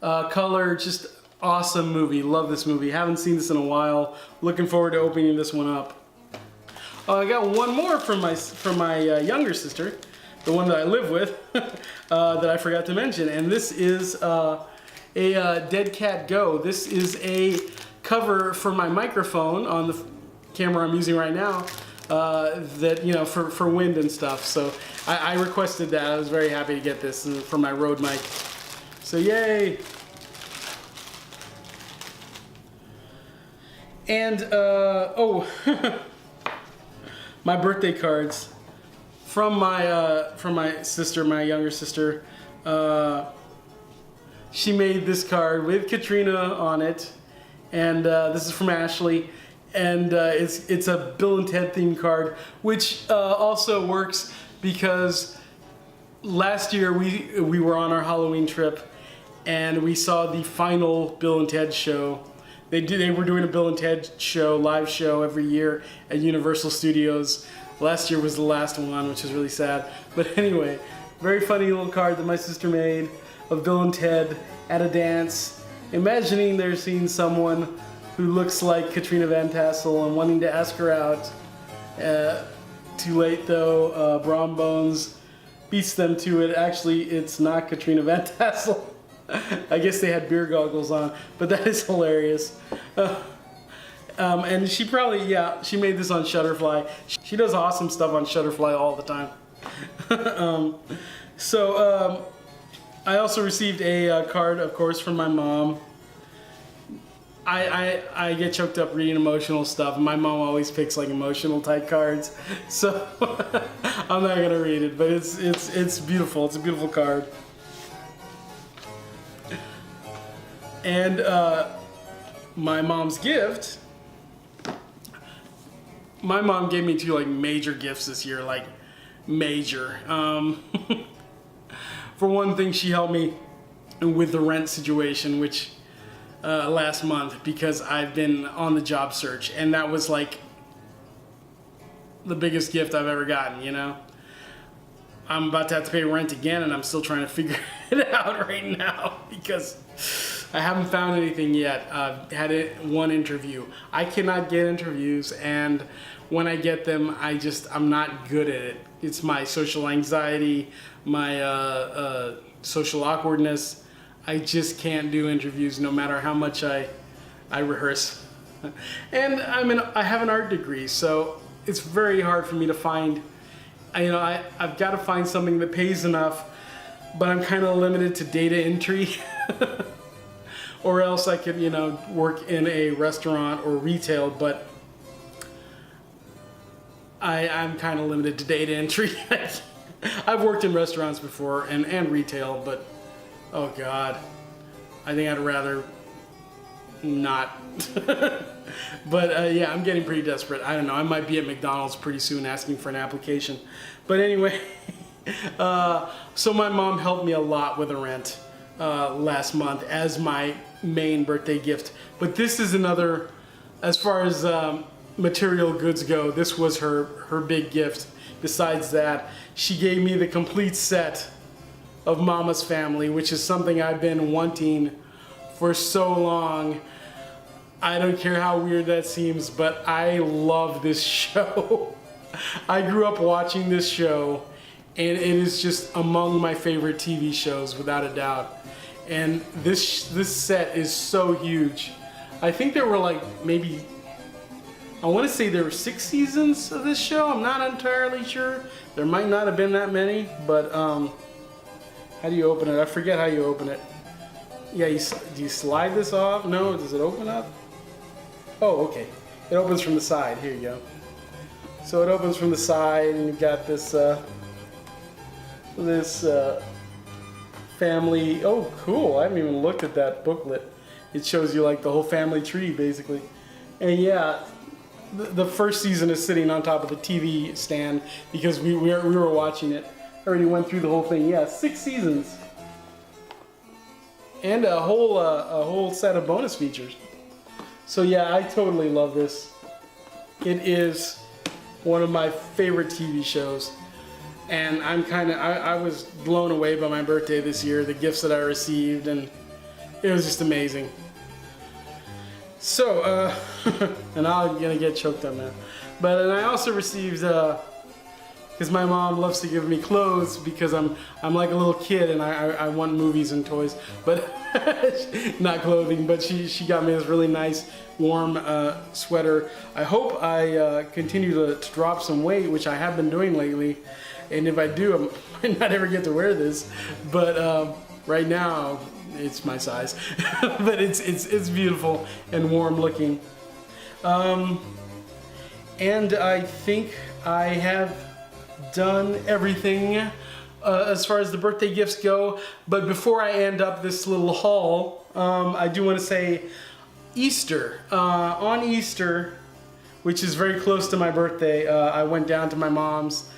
color, just awesome movie. Love this movie. Haven't seen this in a while. Looking forward to opening this one up. I got one more from my younger sister, the one that I live with, that I forgot to mention, and this is a Dead Cat Go. This is a cover for my microphone on the camera I'm using right now, that, you know, for wind and stuff. So I requested that. I was very happy to get this for my Rode mic. So yay! And oh, my birthday cards from my sister, my younger sister. She made this card with Katrina on it, and this is from Ashley. And it's a Bill and Ted themed card, which also works because last year we were on our Halloween trip, and we saw the final Bill and Ted show. They were doing a Bill and Ted show, live show every year at Universal Studios. Last year was the last one, which is really sad. But anyway, very funny little card that my sister made of Bill and Ted at a dance, imagining they're seeing someone who looks like Katrina Van Tassel and wanting to ask her out. Too late though, Brom Bones beats them to it. Actually, it's not Katrina Van Tassel. I guess they had beer goggles on, but that is hilarious. And she probably, yeah, she made this on Shutterfly. She does awesome stuff on Shutterfly all the time. I also received a card, of course, from my mom. I get choked up reading emotional stuff, and my mom always picks like emotional type cards, so I'm not gonna read it, but it's beautiful. It's a beautiful card. And my mom's gift. My mom gave me two like major gifts this year, like major. For one thing, she helped me with the rent situation, which last month, because I've been on the job search, and that was like the biggest gift I've ever gotten, you know? I'm about to have to pay rent again, and I'm still trying to figure it out right now because I haven't found anything yet. I've had one interview. I cannot get interviews, and when I get them, I'm not good at it. It's my social anxiety, my social awkwardness. I just can't do interviews no matter how much I rehearse. And I have an art degree, so it's very hard for me to find, I've got to find something that pays enough, but I'm kind of limited to data entry. Or else I could, work in a restaurant or retail, but I'm kind of limited to data entry. I've worked in restaurants before and retail, but oh God, I think I'd rather not. But yeah, I'm getting pretty desperate. I don't know. I might be at McDonald's pretty soon asking for an application. But anyway, so my mom helped me a lot with the rent last month as my main birthday gift. But this is another, as far as material goods go, this was her big gift. Besides that, she gave me the complete set of Mama's Family, which is something I've been wanting for so long. I don't care how weird that seems, but I love this show. I grew up watching this show, and it is just among my favorite TV shows, without a doubt. And this set is so huge. I think there were like maybe, I want to say there were 6 seasons of this show. I'm not entirely sure. There might not have been that many, but how do you open it? I forget how you open it. Yeah, do you slide this off? No, does it open up? Oh, okay. It opens from the side. Here you go. So it opens from the side, and you've got this family. Oh, cool! I haven't even looked at that booklet. It shows you like the whole family tree, basically. And yeah, the first season is sitting on top of the TV stand because we were watching it. I already went through the whole thing. Yeah, 6 seasons, and a whole set of bonus features. So yeah, I totally love this. It is one of my favorite TV shows, and I was blown away by my birthday this year, the gifts that I received, and it was just amazing. So, and I'm gonna get choked on that. But and I also received, because my mom loves to give me clothes because I'm like a little kid and I want movies and toys, but not clothing. But she got me this really nice warm sweater. I hope I continue to drop some weight, which I have been doing lately. And if I do, I might not ever get to wear this. But right now, it's my size. But it's beautiful and warm looking. And I think I have done everything as far as the birthday gifts go. But before I end up this little haul, I do want to say Easter. On Easter, which is very close to my birthday, I went down to my mom's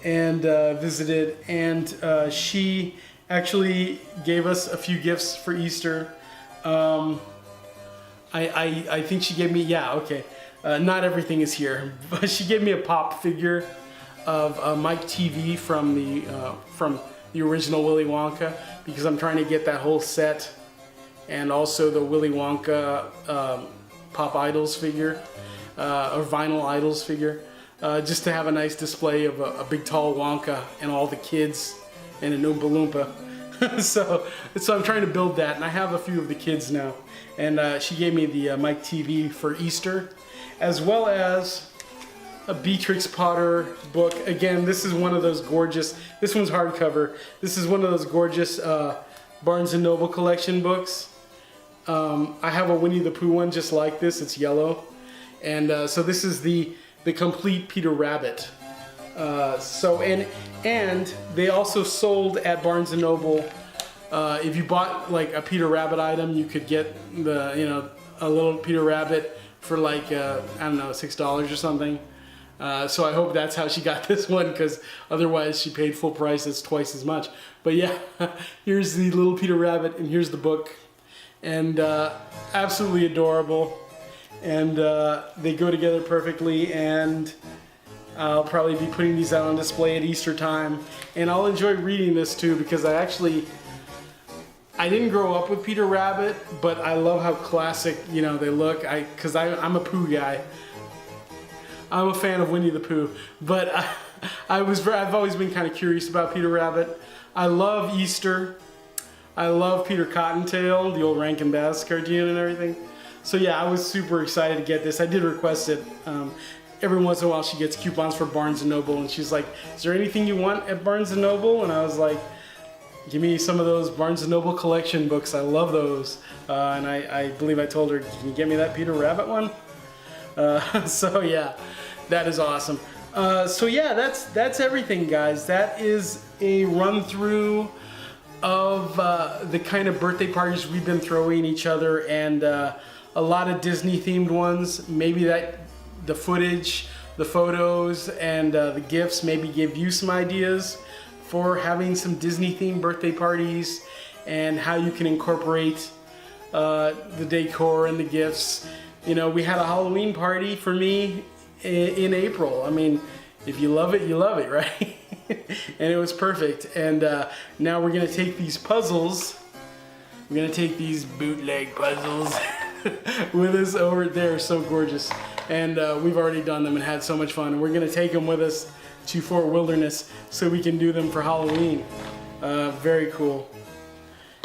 and visited, and she actually gave us a few gifts for Easter. I think she gave me, yeah, okay. Not everything is here, but she gave me a pop figure of Mike TV from the original Willy Wonka, because I'm trying to get that whole set, and also the Willy Wonka Pop Idols figure, or Vinyl Idols figure, just to have a nice display of a big tall Wonka and all the kids and an Oompa Loompa. so I'm trying to build that, and I have a few of the kids now. And she gave me the Mike TV for Easter, as well as a Beatrix Potter book. Again, this is one of those gorgeous, this one's hardcover. This is one of those gorgeous Barnes & Noble collection books. I have a Winnie the Pooh one just like this, it's yellow. And so this is the complete Peter Rabbit. And they also sold at Barnes & Noble, if you bought like a Peter Rabbit item, you could get a little Peter Rabbit for like, I don't know, $6 or something. So I hope that's how she got this one, because otherwise she paid full price, it's twice as much. But yeah, here's the little Peter Rabbit, and here's the book. And absolutely adorable. And they go together perfectly, and I'll probably be putting these out on display at Easter time. And I'll enjoy reading this too, because I didn't grow up with Peter Rabbit, but I love how classic, they look. Because I'm a Pooh guy. I'm a fan of Winnie the Pooh, but I've always been kind of curious about Peter Rabbit. I love Easter. I love Peter Cottontail, the old Rankin Bass cartoon and everything. So yeah, I was super excited to get this. I did request it. Every once in a while she gets coupons for Barnes & Noble, and she's like, is there anything you want at Barnes & Noble? And I was like, give me some of those Barnes & Noble collection books. I love those. And I believe I told her, can you get me that Peter Rabbit one? So yeah, that is awesome. So yeah, that's everything, guys. That is a run through of the kind of birthday parties we've been throwing each other, and a a lot of Disney themed ones. Maybe that the footage, the photos, and the gifts maybe give you some ideas for having some Disney themed birthday parties and how you can incorporate the decor and the gifts. You know, we had a Halloween party for me in April. I mean, if you love it, right? And it was perfect. And now we're gonna take these puzzles, we're gonna take these bootleg puzzles with us over there. So gorgeous. And we've already done them and had so much fun. And we're gonna take them with us to Fort Wilderness so we can do them for Halloween. Very cool.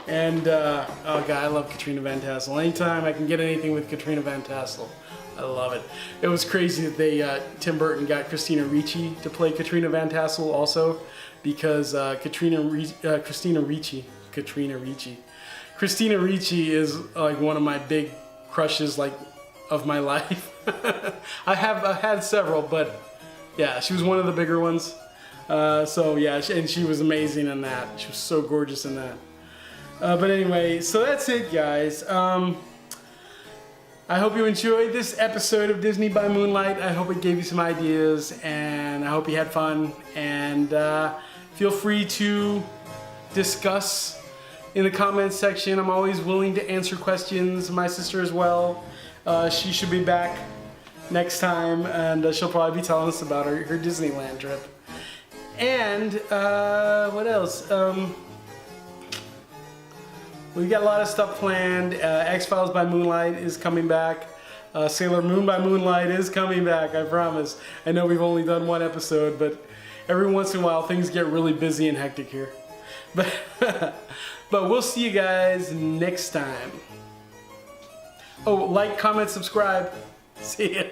And oh god, I love Katrina Van Tassel. Anytime I can get anything with Katrina Van Tassel, I love it. It was crazy that Tim Burton got Christina Ricci to play Katrina Van Tassel also, because Christina Ricci is like one of my big crushes, like, of my life. I had several, but yeah, she was one of the bigger ones. So yeah, and she was amazing in that. She was so gorgeous in that. But anyway, so that's it, guys. I hope you enjoyed this episode of Disney by Moonlight. I hope it gave you some ideas, and I hope you had fun. And feel free to discuss in the comments section. I'm always willing to answer questions. My sister as well. She should be back next time, and she'll probably be telling us about her Disneyland trip. And what else? We've got a lot of stuff planned. X-Files by Moonlight is coming back. Sailor Moon by Moonlight is coming back, I promise. I know we've only done one episode, but every once in a while things get really busy and hectic here. But, but we'll see you guys next time. Oh, like, comment, subscribe. See ya.